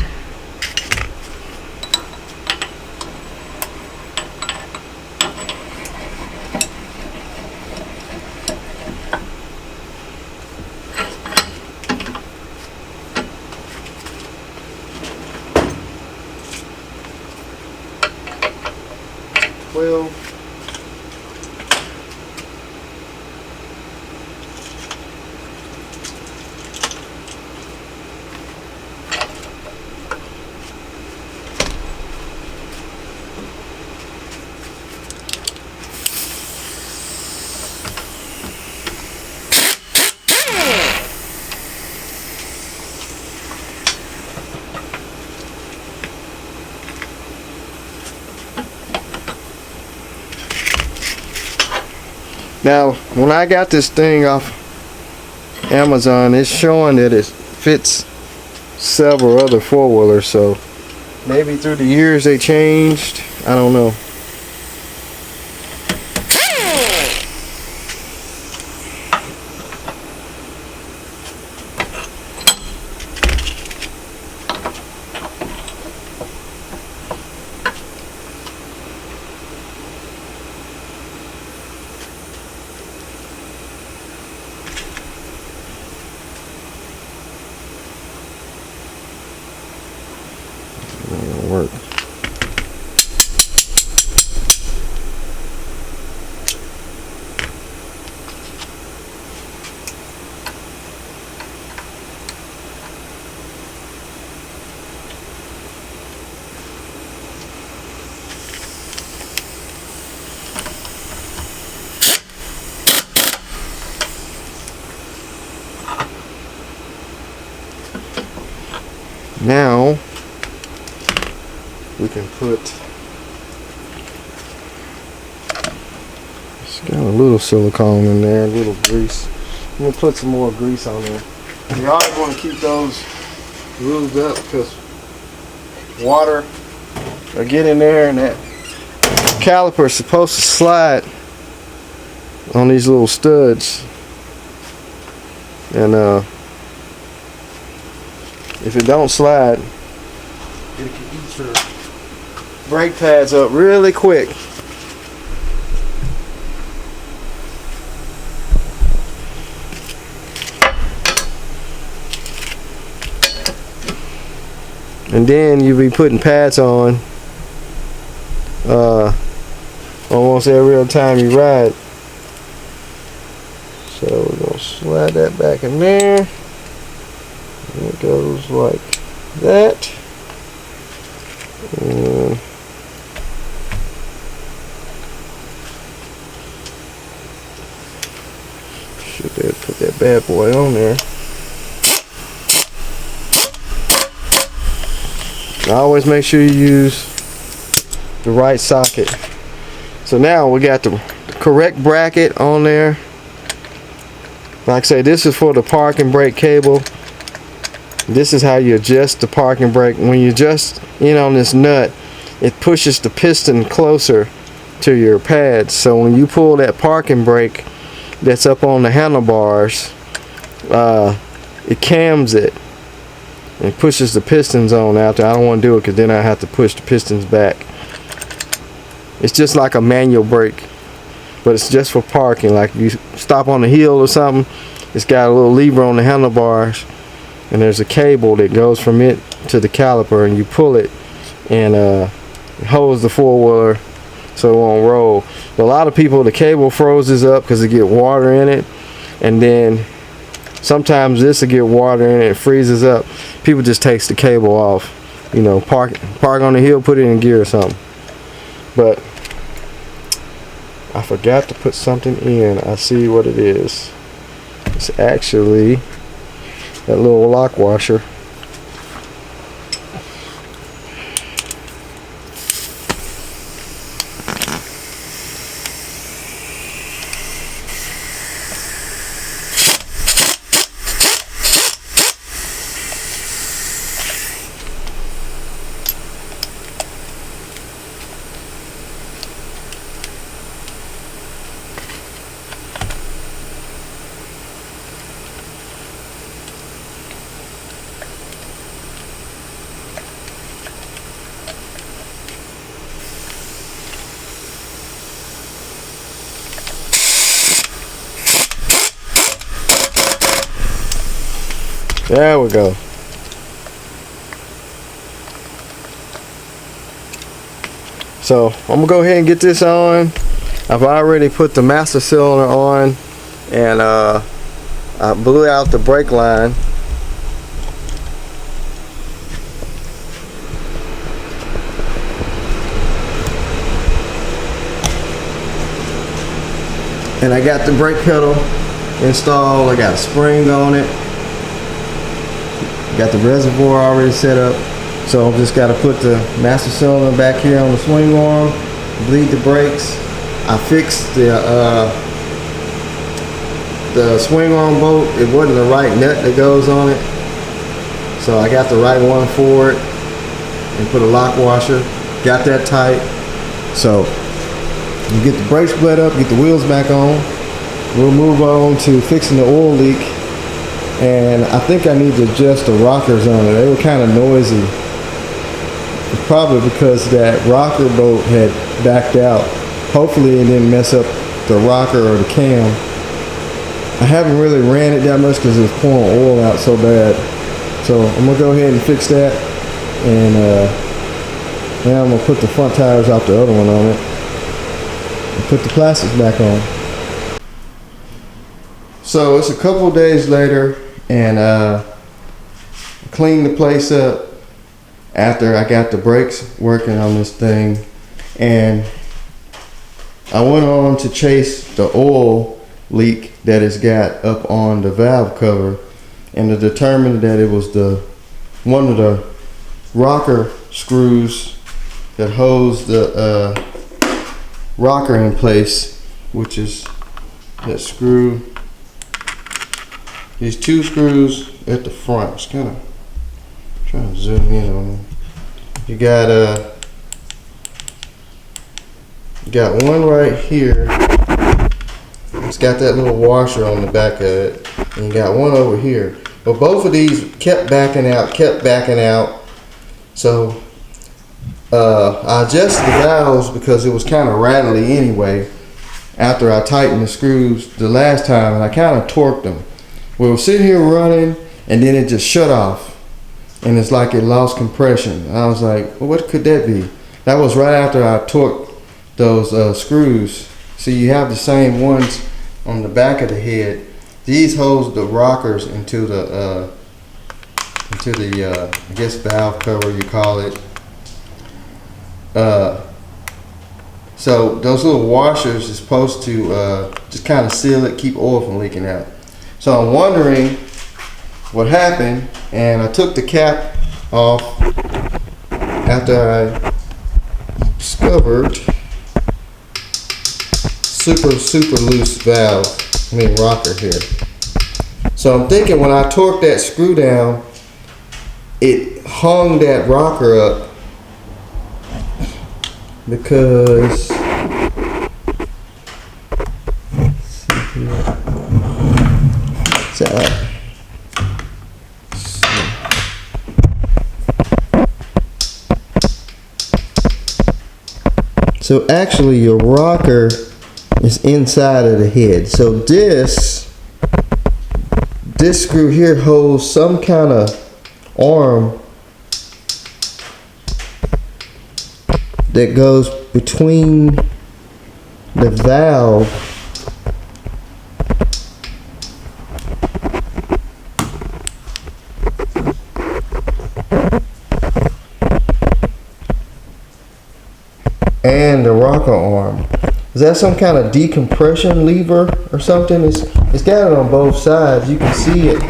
Well, now, when I got this thing off Amazon, it's showing that it fits several other four-wheelers, so maybe through the years they changed. I don't know. Work. Now we can put, it's got a little silicone in there, a little grease. I'm going to put some more grease on there. You always want to keep those lubed up because water will get in there and that caliper is supposed to slide on these little studs. And if it don't slide, it can eat your brake pads up really quick. And then you'll be putting pads on almost every other time you ride. So we're going to slide that back in there. And it goes like that. And should put that bad boy on there. And always make sure you use the right socket. So now we got the correct bracket on there. Like I say, this is for the parking brake cable. This is how you adjust the parking brake. When you adjust in on this nut, it pushes the piston closer to your pads. So when you pull that parking brake that's up on the handlebars, it cams it and pushes the pistons on out there. I don't want to do it because then I have to push the pistons back. It's just like a manual brake, but it's just for parking. Like if you stop on the hill or something, it's got a little lever on the handlebars, and there's a cable that goes from it to the caliper, and you pull it, and it holds the four-wheeler so it won't roll. But a lot of people, the cable froze up because it get water in it, and then sometimes this will get water in it, it freezes up. People just takes the cable off, you know, park on the hill, put it in gear or something. But I forgot to put something in. I see what it is. It's actually that little lock washer. There we go. So I'm gonna go ahead and get this on. I've already put the master cylinder on, and I blew out the brake line. And I got the brake pedal installed. I got a spring on it. Got the reservoir already set up, so I've just got to put the master cylinder back here on the swing arm, bleed the brakes. I fixed the swing arm bolt. It wasn't the right nut that goes on it, so I got the right one for it and put a lock washer. Got that tight. So you get the brakes bled up, get the wheels back on. We'll move on to fixing the oil leak. And I think I need to adjust the rockers on it. They were kind of noisy. It's probably because that rocker bolt had backed out. Hopefully it didn't mess up the rocker or the cam. I haven't really ran it that much because it's pouring oil out so bad. So I'm gonna go ahead and fix that. And now I'm gonna put the front tires off the other one on it and put the plastics back on. So it's a couple days later, and cleaned the place up after I got the brakes working on this thing, and I went on to chase the oil leak that it's got up on the valve cover, and to determine that it was one of the rocker screws that holds the rocker in place, which is that screw. These two screws at the front. It's kind of trying to zoom in on them. You got one right here. It's got that little washer on the back of it, and you got one over here. But both of these kept backing out. So I adjusted the valves because it was kind of rattly anyway. After I tightened the screws the last time, and I kind of torqued them. We were sitting here running, and then it just shut off, and it's like it lost compression. I was like, well, what could that be? That was right after I torqued those screws. See, you have the same ones on the back of the head. These hold the rockers into the I guess valve cover you call it. So those little washers are supposed to just kind of seal it, keep oil from leaking out. So I'm wondering what happened, and I took the cap off after I discovered super loose valve, rocker here. So I'm thinking when I torqued that screw down, it hung that rocker up because so actually your rocker is inside of the head. So this screw here holds some kind of arm that goes between the valve and the rocker arm. Is that some kind of decompression lever or something? It's got it on both sides. You can see it. I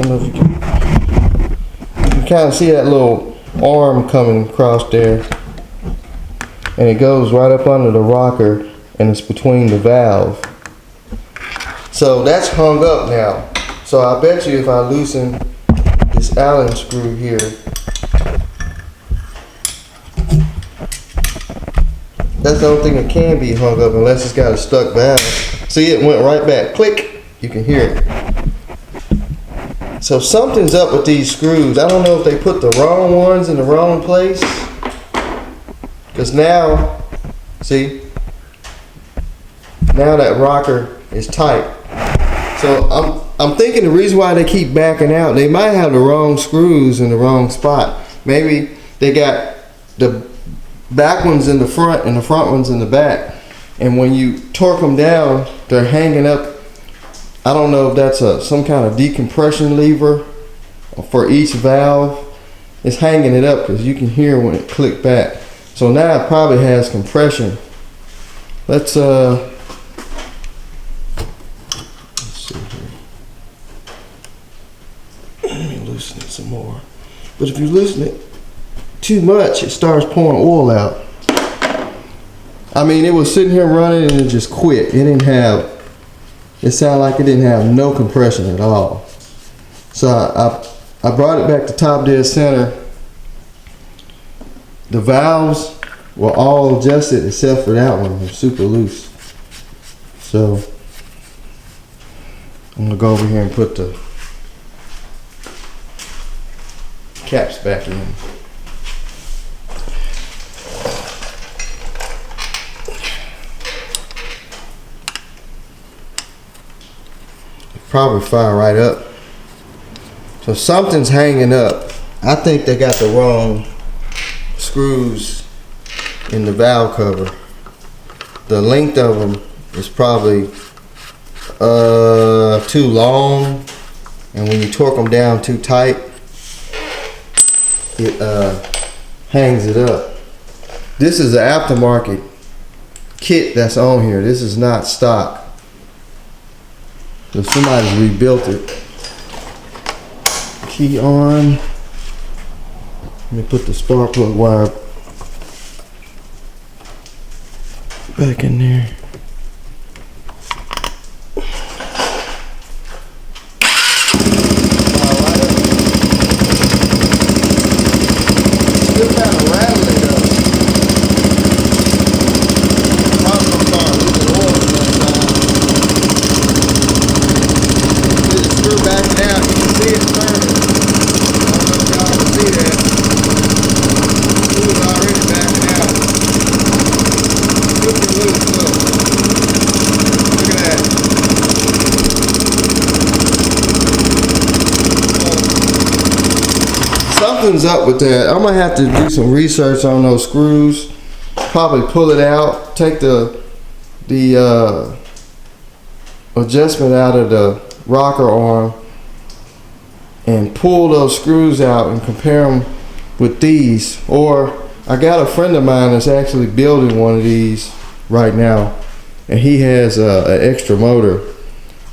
don't know if you can kind of see that little arm coming across there. And it goes right up under the rocker and it's between the valve. So that's hung up now. So I bet you if I loosen this Allen screw here, that's the only thing that can be hung up unless it's got a stuck valve. See, it went right back. Click. You can hear it. So something's up with these screws. I don't know if they put the wrong ones in the wrong place. Because now, see, now that rocker is tight. So I'm thinking the reason why they keep backing out, they might have the wrong screws in the wrong spot. Maybe they got the back ones in the front and the front ones in the back, and when you torque them down, they're hanging up. I don't know if that's some kind of decompression lever for each valve. It's hanging it up because you can hear when it click back. So now it probably has compression. Let's see here. Let me loosen it some more. But if you loosen it too much, it starts pouring oil out. I mean, it was sitting here running and it just quit. It sounded like it didn't have no compression at all. So I brought it back to top dead center. The valves were all adjusted except for that one. They're super loose. So I'm gonna go over here and put the caps back in. Probably fire right up. So something's hanging up. I think they got the wrong screws in the valve cover. The length of them is probably too long, and when you torque them down too tight, it hangs it up. This is the aftermarket kit that's on here. This is not stock. So somebody's rebuilt it. Key on. Let me put the spark plug wire back in there. Still kind of rattling though. Probably gonna start losing oil sometime. Screw backing out, you can see it turning. I don't know if y'all can see that. The screw's already backing out. Super loose, look. Look at that. Something's up with that. I'm gonna have to do some research on those screws. Probably pull it out, take the adjustment out of the rocker arm and pull those screws out and compare them with these. Or I got a friend of mine that's actually building one of these right now, and he has an extra motor.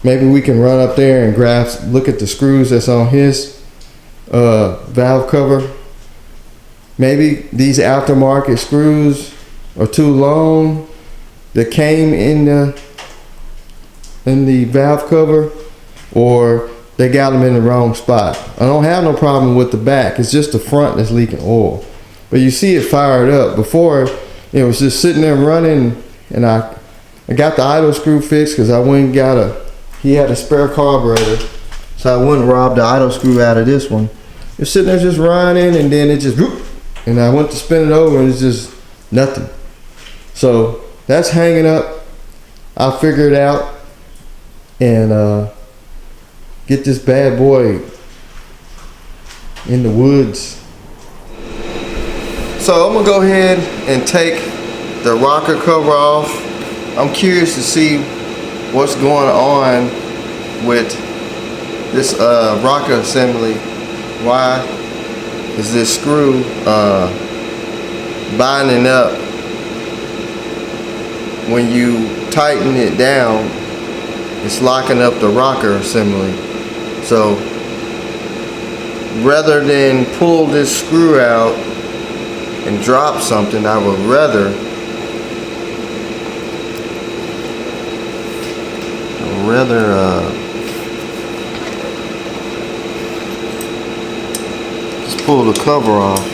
Maybe we can run up there and look at the screws that's on his valve cover. maybe these aftermarket screws are too long that came in the valve cover, or they got them in the wrong spot. I don't have no problem with the back. It's just the front that's leaking oil. But you see it fired up. Before, it was just sitting there running, and I got the idle screw fixed because I went and got he had a spare carburetor, so I went and robbed the idle screw out of this one. It's sitting there just running, and then it just whoop, and I went to spin it over, and it's just nothing. So that's hanging up. I'll figure it out and get this bad boy in the woods. So I'm gonna go ahead and take the rocker cover off. I'm curious to see what's going on with this rocker assembly. Why is this screw binding up? When you tighten it down, it's locking up the rocker assembly. So rather than pull this screw out and drop something, I would rather just pull the cover off.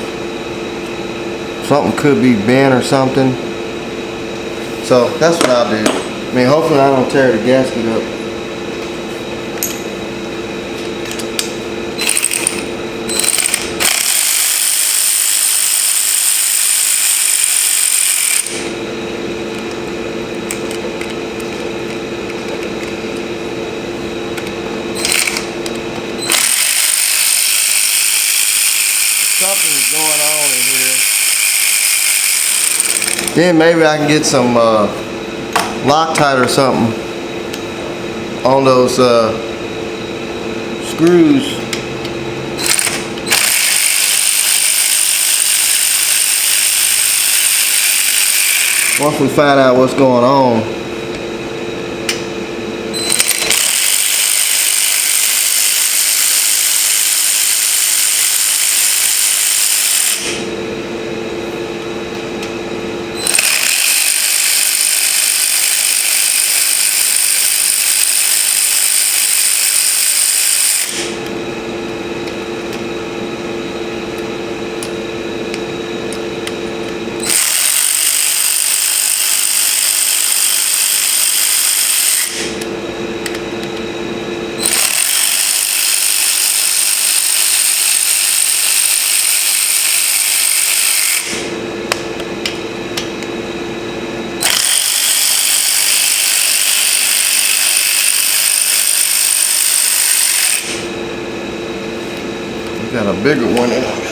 Something could be bent or something. So that's what I'll do. I mean, hopefully I don't tear the gasket up. Something's going on in here. Then maybe I can get some Loctite or something on those screws. Once we find out what's going on. Got a bigger one in it.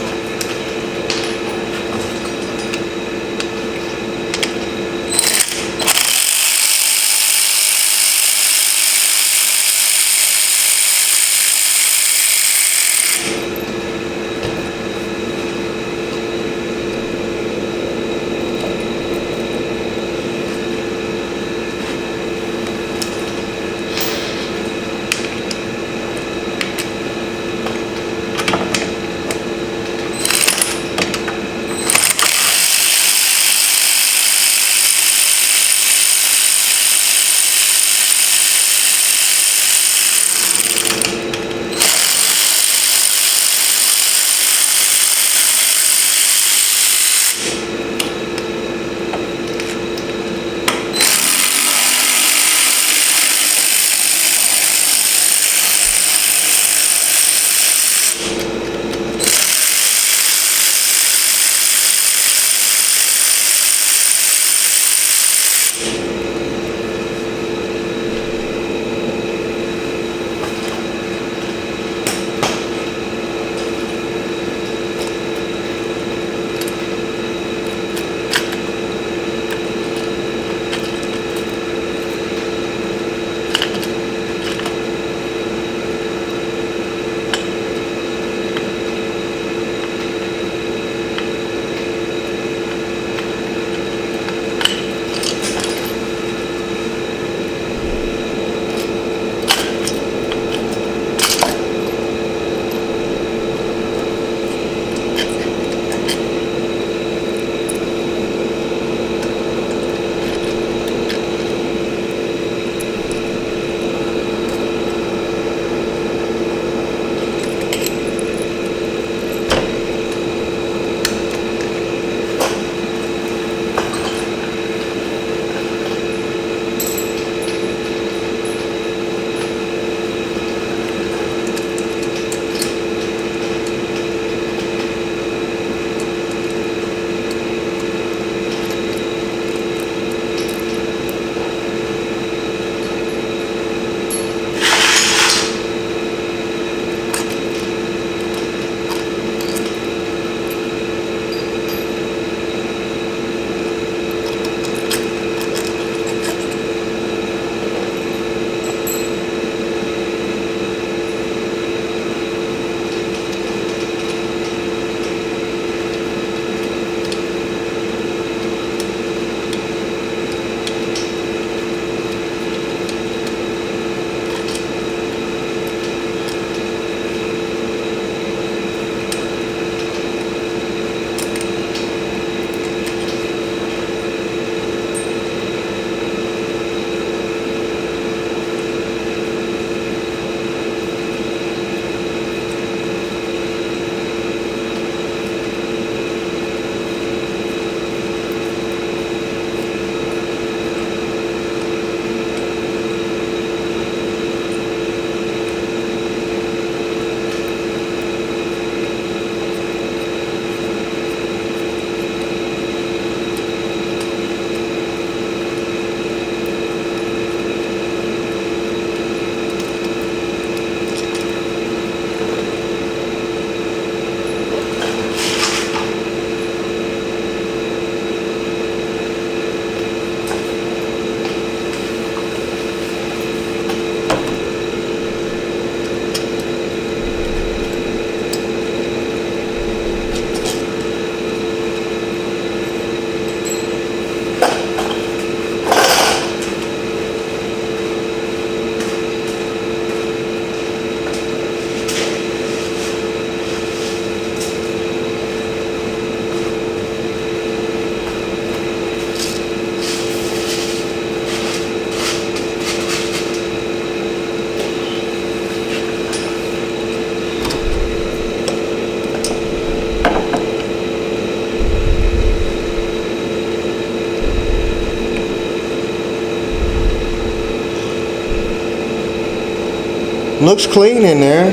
Looks clean in there.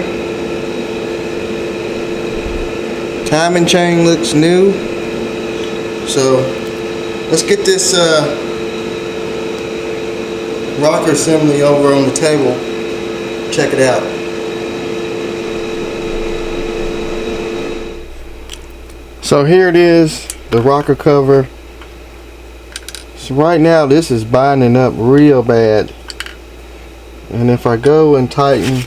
Timing chain looks new. So let's get this rocker assembly over on the table. Check it out. So here it is, the rocker cover. So right now this is binding up real bad. And if I go and tighten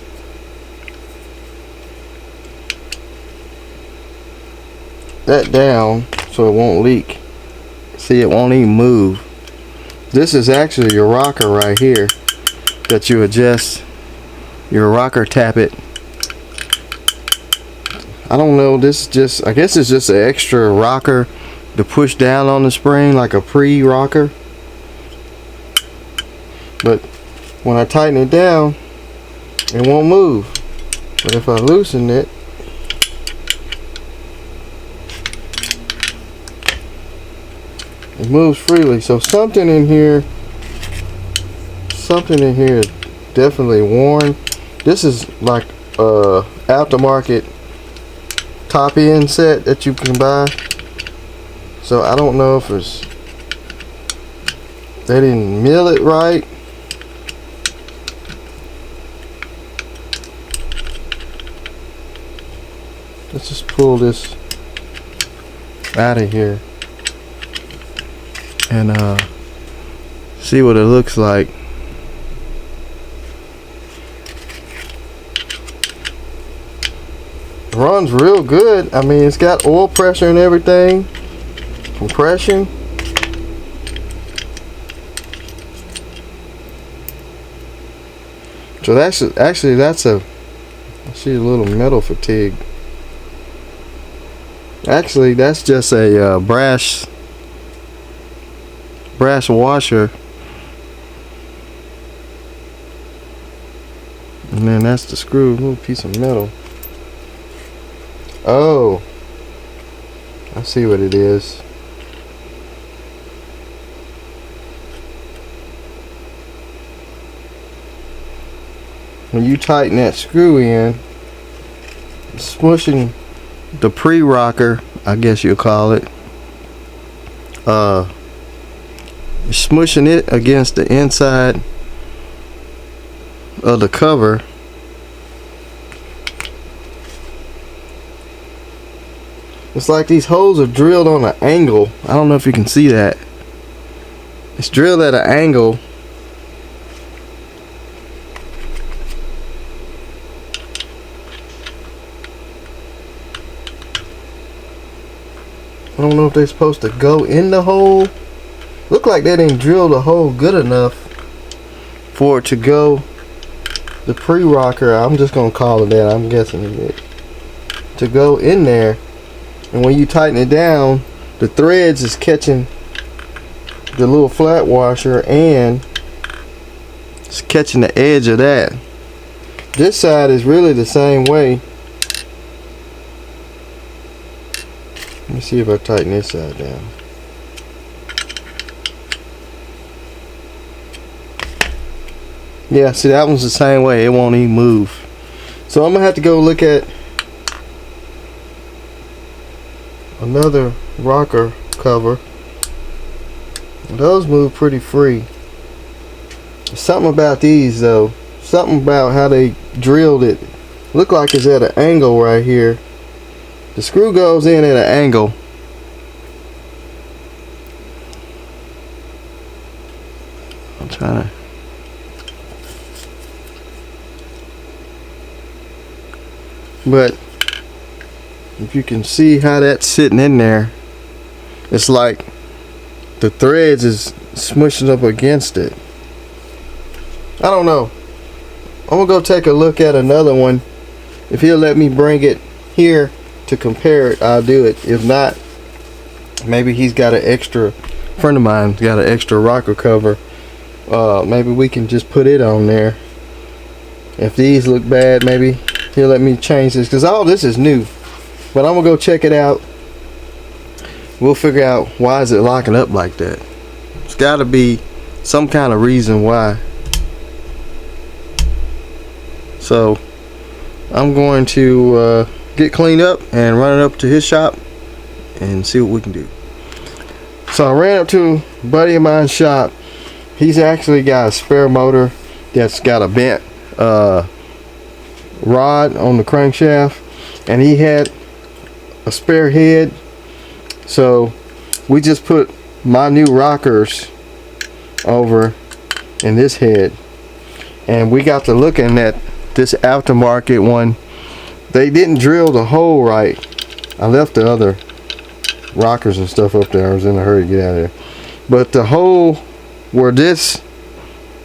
that down so it won't leak, see, it won't even move. This is actually your rocker right here that you adjust your rocker tappet. I don't know, this is just, I guess it's just an extra rocker to push down on the spring like a pre-rocker. But when I tighten it down, it won't move. But if I loosen it, it moves freely. So something in here is definitely worn. This is like aftermarket top end set that you can buy. So I don't know if they didn't mill it right. Let's just pull this out of here and see what it looks like. Runs real good. I mean, it's got oil pressure and everything, compression. So that's actually, that's a, I see a little metal fatigue. Actually, that's just a brass washer, and then that's the screw, little piece of metal. Oh, I see what it is. When you tighten that screw in, it's smushing the pre-rocker, I guess you'll call it. Smushing it against the inside of the cover. It's like these holes are drilled on an angle. I don't know if you can see that. It's drilled at an angle. I don't know if they're supposed to go in the hole. Look like they didn't drill the hole good enough for it to go. The pre-rocker, I'm just gonna call it that, I'm guessing it, to go in there. And when you tighten it down, the threads is catching the little flat washer and it's catching the edge of that. This side is really the same way. Let me see if I tighten this side down. Yeah, see, that one's the same way. It won't even move. So I'm gonna have to go look at another rocker cover. Those move pretty free. Something about these though. Something about how they drilled it. Look like it's at an angle right here. The screw goes in at an angle. I'm trying to. But if you can see how that's sitting in there, it's like the threads is smushing up against it. I don't know. I'm gonna go take a look at another one. If he'll let me bring it here to compare it, I'll do it. If not, maybe he's got an extra, friend of mine's got an extra rocker cover. Maybe we can just put it on there. If these look bad, maybe he'll let me change this, because all this is new. But I'm gonna go check it out. We'll figure out why is it locking up like that. It's got to be some kind of reason why. So I'm going to get cleaned up and run it up to his shop and see what we can do. So I ran up to a buddy of mine's shop. He's actually got a spare motor that's got a bent rod on the crankshaft, and he had a spare head. So we just put my new rockers over in this head, and we got to looking at this aftermarket one. They didn't drill the hole right. I left the other rockers and stuff up there. I was in a hurry to get out of there. But the hole where this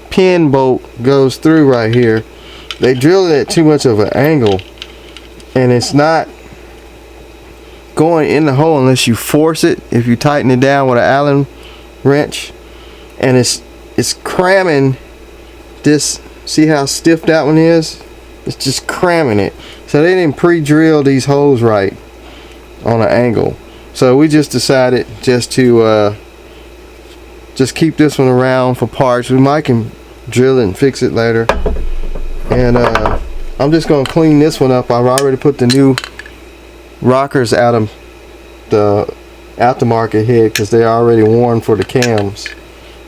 pin bolt goes through right here, they drilled it at too much of an angle, and it's not going in the hole unless you force it. If you tighten it down with an Allen wrench, and it's cramming this. See how stiff that one is? It's just cramming it. So they didn't pre-drill these holes right on an angle. So we just decided just to just keep this one around for parts. We might can drill it and fix it later. And I'm just gonna clean this one up. I've already put the new rockers out of the aftermarket head because they're already worn for the cams.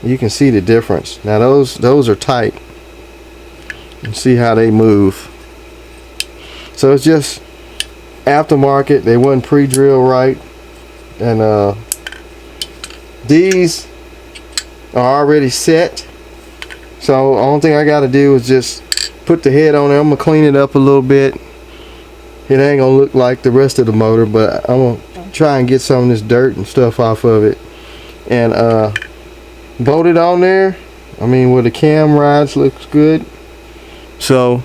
You can see the difference. Now those are tight. And see how they move. So it's just aftermarket. They wasn't pre-drilled right, and these are already set. So the only thing I got to do is just put the head on there. I'm gonna clean it up a little bit. It ain't gonna look like the rest of the motor, but I'm gonna try and get some of this dirt and stuff off of it, and bolt it on there. I mean, where the cam rides looks good. So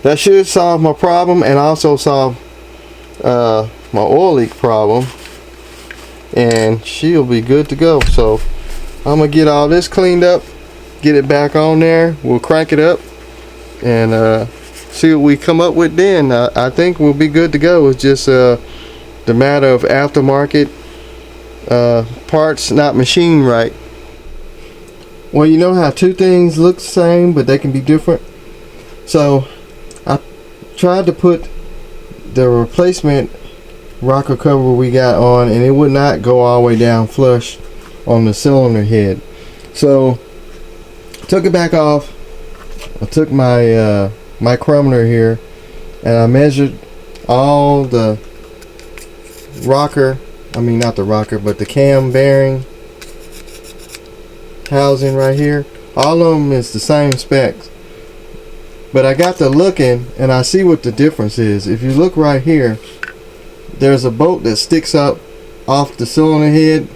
that should solve my problem, and also solve my oil leak problem, and she'll be good to go. So I'm gonna get all this cleaned up, get it back on there. We'll crank it up and see what we come up with then. I think we'll be good to go. It's just the matter of aftermarket parts not machined right. Well, you know how two things look the same but they can be different? So I tried to put the replacement rocker cover we got on, and it would not go all the way down flush on the cylinder head. So took it back off. I took my micrometer here and I measured all the rocker, I mean not the rocker, but the cam bearing housing right here. All of them is the same specs, but I got to looking and I see what the difference is. If you look right here, there's a bolt that sticks up off the cylinder head.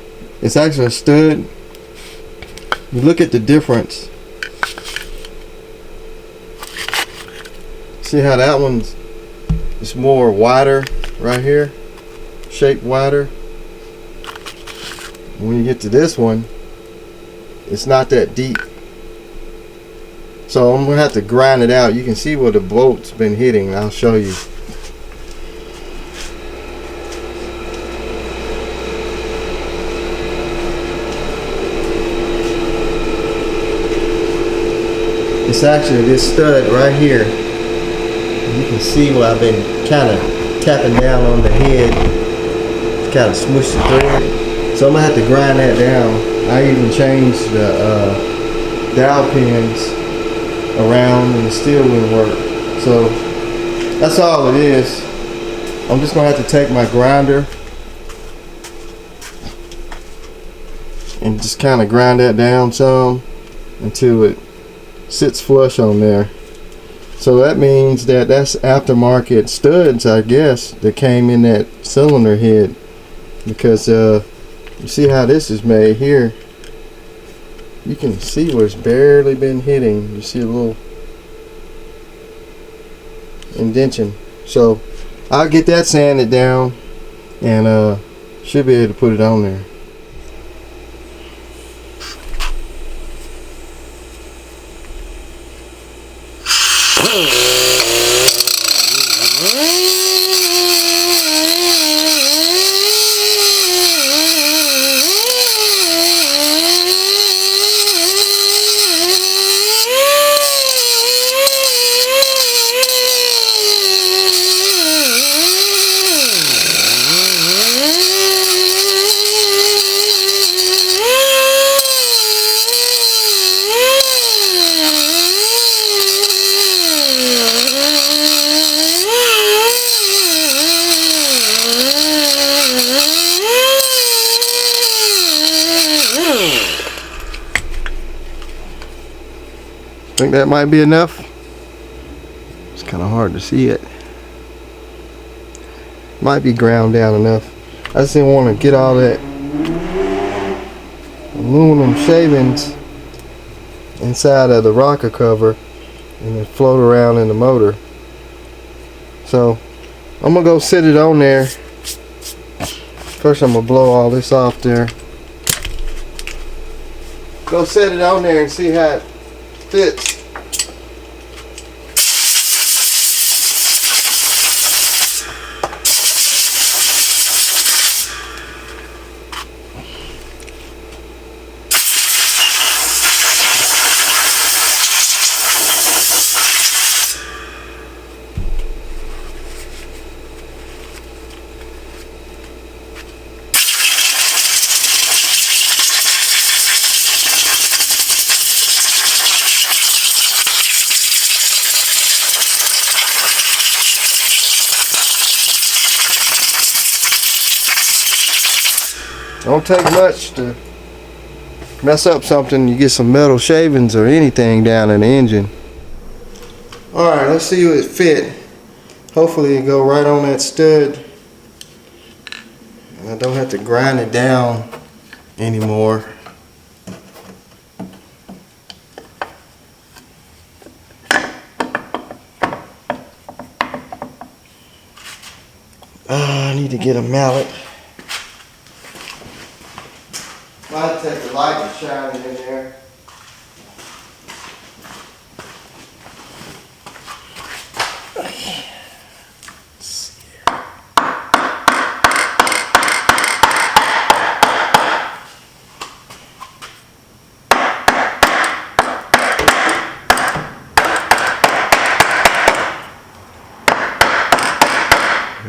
It's actually a stud. You look at the difference. See how that one's is more wider right here, shaped wider. When you get to this one, it's not that deep. So I'm gonna have to grind it out. You can see where the bolt's been hitting. I'll show you. It's actually this stud right here. You can see where I've been kind of tapping down on the head, kind of smush the thread. So I'm gonna have to grind that down. I even changed the dowel pins around and it still wouldn't work. So that's all it is. I'm just gonna have to take my grinder and just kind of grind that down some until it sits flush on there. So that means that that's aftermarket studs, I guess, that came in that cylinder head, because you see how this is made here. You can see where it's barely been hitting. You see a little indentation. So I'll get that sanded down and should be able to put it on there. think that might be enough. It's kind of hard to see it. Might be ground down enough. I just didn't want to get all that aluminum shavings inside of the rocker cover and then float around in the motor. So I'm gonna go sit it on there. First I'm gonna blow all this off there. Go set it on there and see how it fits. Don't take much to mess up something. You get some metal shavings or anything down in the engine. Alright, let's see what it fit. Hopefully it go right on that stud. And I don't have to grind it down anymore. I need to get a mallet. Might take the light and shine it in there.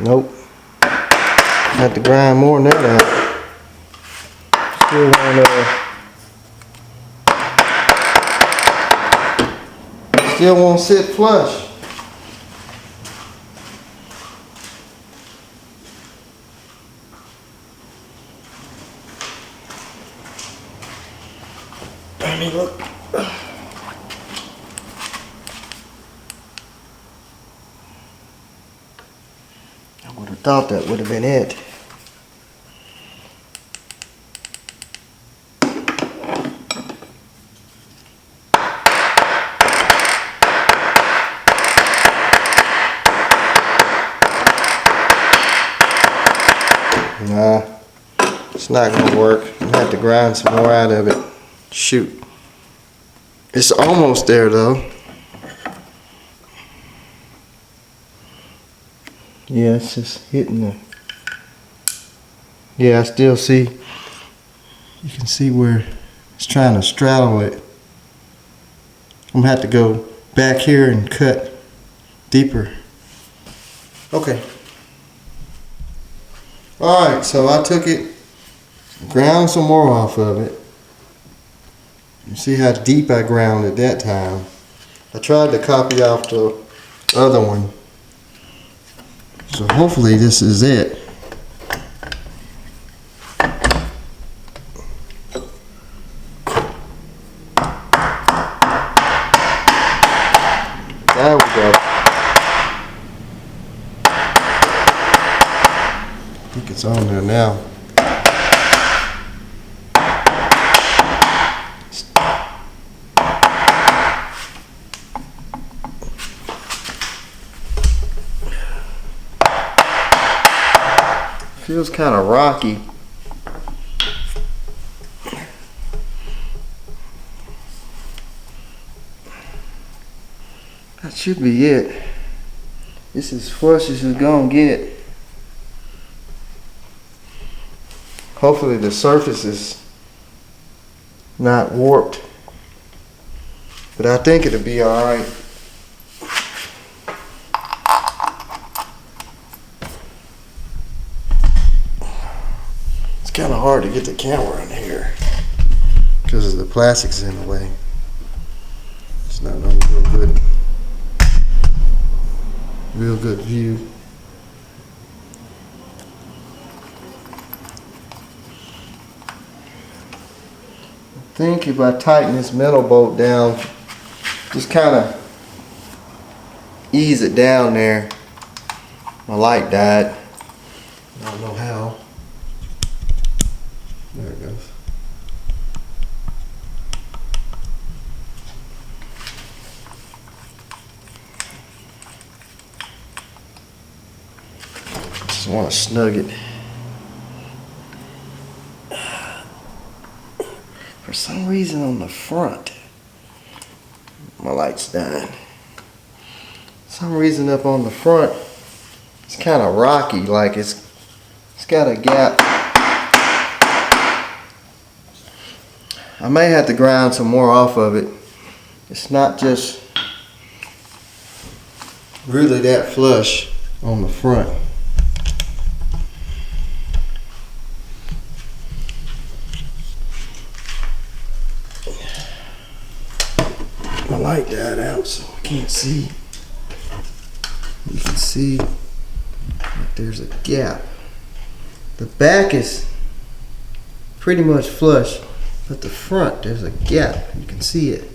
Nope. Have to grind more than that out. Still won't sit flush. Let me look. I would have thought that would have been it. Nah, it's not gonna work. I'm gonna have to grind some more out of it. Shoot. It's almost there though. Yeah, it's just hitting the... Yeah, I still see. You can see where it's trying to straddle it. I'm gonna have to go back here and cut deeper. Okay. Alright, so I took it, ground some more off of it. You see how deep I ground it that time. I tried to copy off the other one. So hopefully this is it. There we go. I think it's on there now. Feels kind of rocky. That should be it. This is as flush as it's gonna get. Hopefully the surface is not warped, but I think it'll be all right. It's kind of hard to get the camera in here because of the plastics in the way. It's not no real good view. I think if I tighten this metal bolt down just kind of ease it down there. My light died. I don't know how. There it goes. Just want to snug it. For some reason on the front, my light's dying. Some reason up on the front, it's kind of rocky, like it's got a gap. I may have to grind some more off of it. It's not just really that flush on the front. My light died out, so I can't see. You can see that there's a gap. The back is pretty much flush, but the front, there's a gap. You can see it.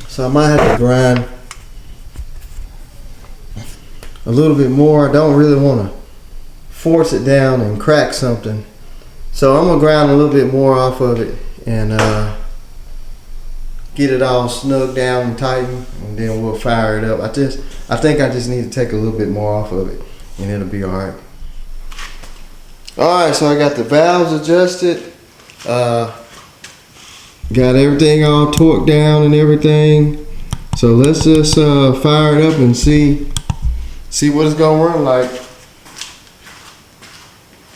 So I might have to grind a little bit more. I don't really want to force it down and crack something. So I'm gonna grind a little bit more off of it and get it all snug down and tighten, and then we'll fire it up. I think I just need to take a little bit more off of it, and it'll be all right. All right, so I got the valves adjusted. Got everything all torqued down and everything. So let's just fire it up and see what it's gonna run like.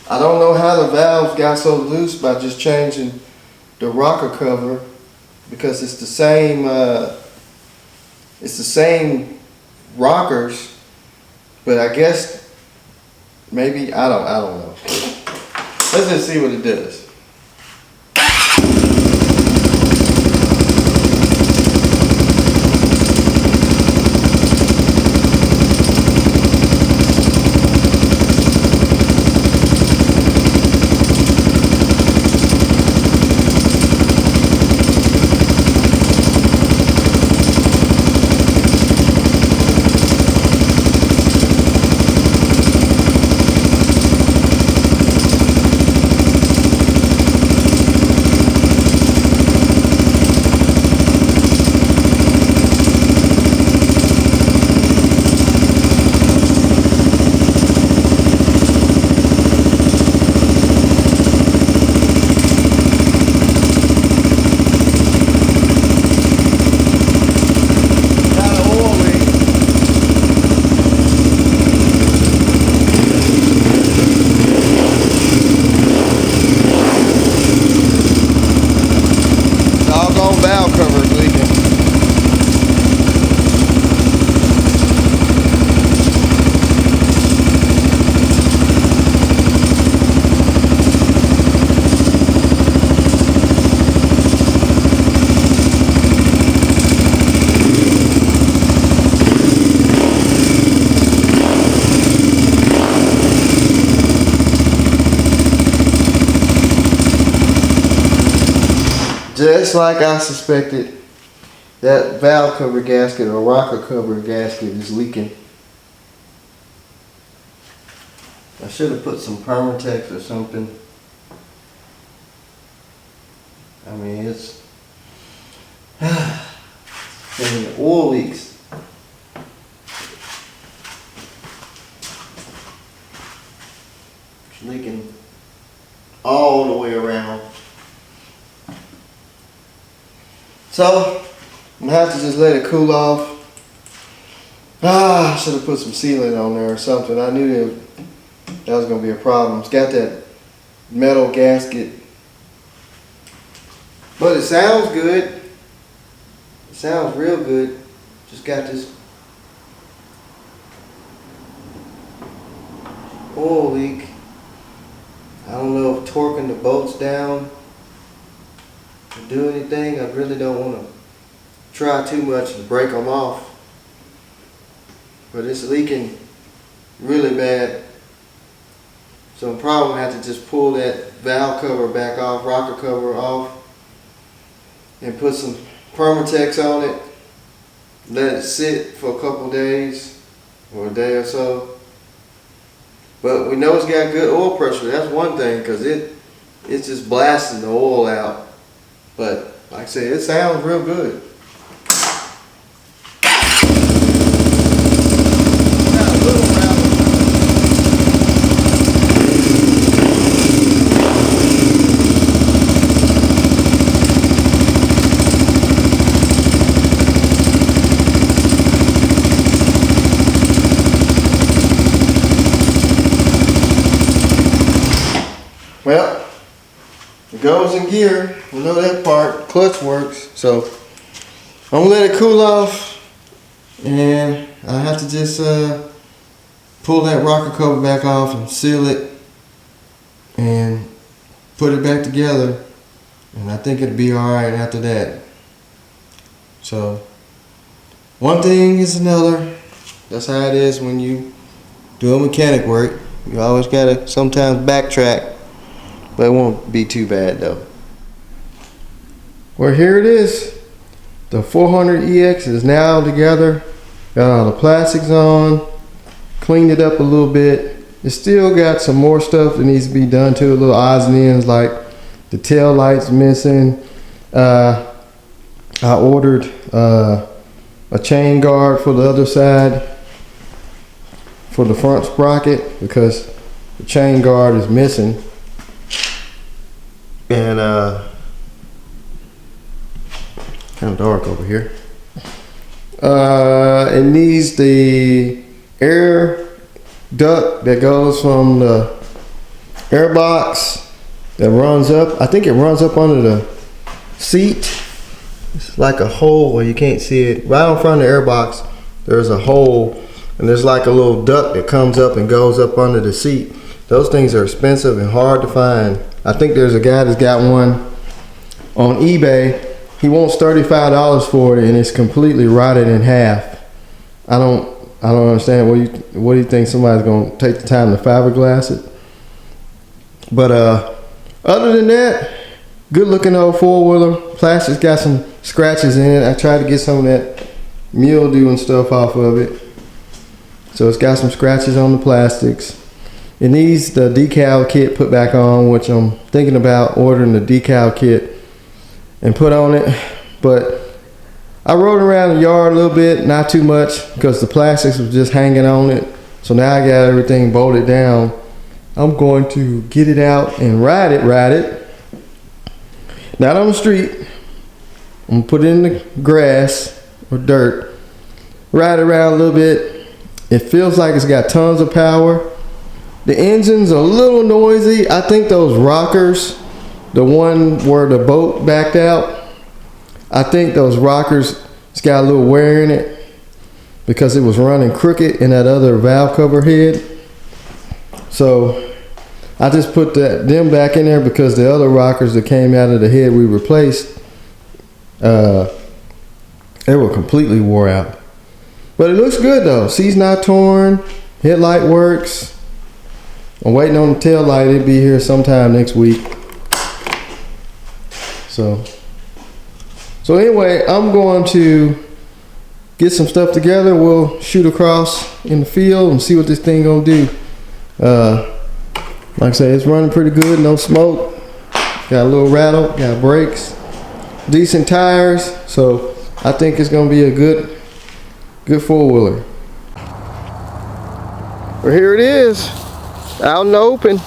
I don't know how the valves got so loose by just changing the rocker cover, because it's the same rockers, but I guess maybe I don't know. Let's just see what it does. Valve cover is leaking. Just like I suspected, that valve cover gasket or rocker cover gasket is leaking. I should have put some Permatex or something. I mean, it's and the oil leaks. It's leaking all the way around. So I'm gonna have to just let it cool off. I should have put some sealant on there or something. I knew that was gonna be a problem. It's got that metal gasket, but it sounds good. It sounds real good. Just got this oil leak. I don't know if torquing the bolts down will do anything. I really don't want to try too much to break them off, but it's leaking really bad. So I'm probably gonna have to just pull that valve cover back off, rocker cover off, and put some Permatex on it, let it sit for a couple days or a day or so. But we know it's got good oil pressure. That's one thing, because it's just blasting the oil out. But like I said, it sounds real good. Well, it goes in gear. We know that part. Clutch works. So I'm gonna let it cool off, and I have to just pull that rocker cover back off and seal it and put it back together, and I think it'll be all right after that. So one thing is another. That's how it is when you do mechanic work. You always gotta sometimes backtrack. But it won't be too bad though. Well, here it is. The 400EX is now together. Got all the plastics on. Cleaned it up a little bit. It still got some more stuff that needs to be done to it. Little odds and ends, like the tail lights missing. I ordered a chain guard for the other side for the front sprocket, because the chain guard is missing. And kind of dark over here. It needs the air duct that goes from the air box that runs up. I think it runs up under the seat. It's like a hole where you can't see it. Right in front of the air box, there's a hole, and there's like a little duct that comes up and goes up under the seat. Those things are expensive and hard to find. I think there's a guy that's got one on eBay. He wants $35 for it, and it's completely rotted in half. I don't understand. What do you think? Somebody's gonna take the time to fiberglass it? But other than that, good looking old four-wheeler. Plastic's got some scratches in it. I tried to get some of that mildew and stuff off of it, so it's got some scratches on the plastics. It needs the decal kit put back on, which I'm thinking about ordering the decal kit and put on it. But I rode around the yard a little bit, not too much, because the plastics was just hanging on it. So now I got everything bolted down. I'm going to get it out and ride it. Not on the street. I'm gonna put it in the grass or dirt. Ride around a little bit. It feels like it's got tons of power. The engine's a little noisy. I think those rockers, the one where the boat backed out, I think those rockers, it's got a little wear in it because it was running crooked in that other valve cover head. So I just put them back in there because the other rockers that came out of the head we replaced, they were completely wore out. But it looks good though. Seat's not torn, headlight works. I'm waiting on the tail light. It'll be here sometime next week. So anyway, I'm going to get some stuff together. We'll shoot across in the field and see what this thing gonna do. Like I said, it's running pretty good. No smoke. Got a little rattle. Got brakes. Decent tires. So I think it's gonna be a good four-wheeler. Well, here it is. Out in the open.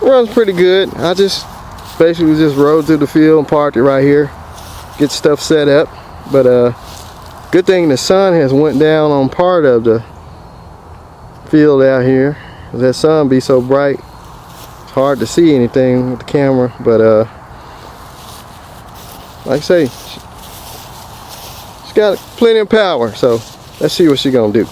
Runs pretty good. I just basically just rode through the field and parked it right here. Get stuff set up. But good thing the sun has went down on part of the field out here. That sun be so bright, it's hard to see anything with the camera. But like I say, she's got plenty of power. So let's see what she's gonna do.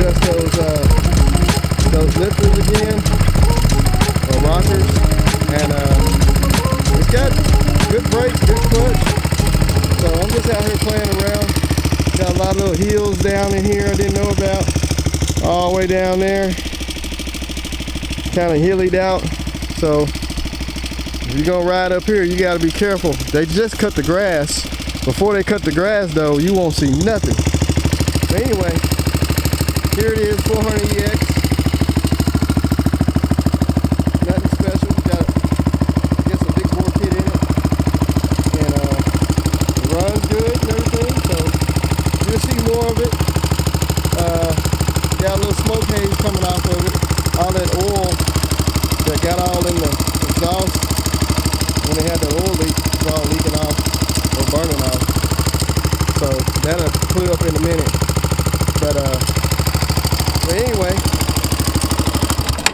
adjust those lifters again, or rockers, and it's got good brakes, good clutch. So I'm just out here playing around. Got a lot of little hills down in here I didn't know about, all the way down there, kind of hillied out. So if you're gonna ride up here, you gotta be careful. They just cut the grass. Before they cut the grass though, you won't see nothing. But anyway, here it is, 400EX. Nothing special. Got, I guess, a big bore kit in it. And it runs good and everything, so you'll see more of it. Got a little smoke haze coming off of it. All that oil that got all in the exhaust when they had the oil leak, it's all leaking off or burning off. So that'll clear up in a minute. But anyway,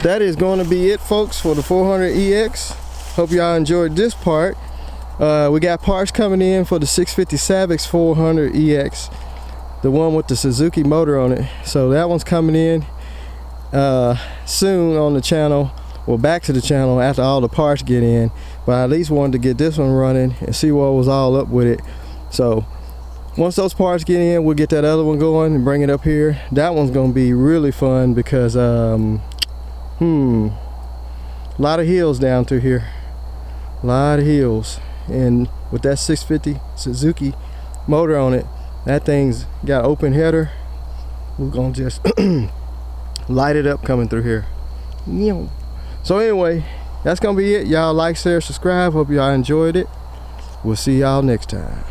that is going to be it, folks, for the 400EX. Hope y'all enjoyed this part. We got parts coming in for the 650 Savix 400EX, the one with the Suzuki motor on it. So that one's coming in soon on the channel. Well, back to the channel after all the parts get in. But I at least wanted to get this one running and see what was all up with it. So once those parts get in, we'll get that other one going and bring it up here. That one's gonna be really fun because a lot of hills down through here, a lot of hills, and with that 650 Suzuki motor on it, that thing's got open header. We're gonna just light it up coming through here. So anyway, that's gonna be it. Y'all like, share, subscribe. Hope y'all enjoyed it. We'll see y'all next time.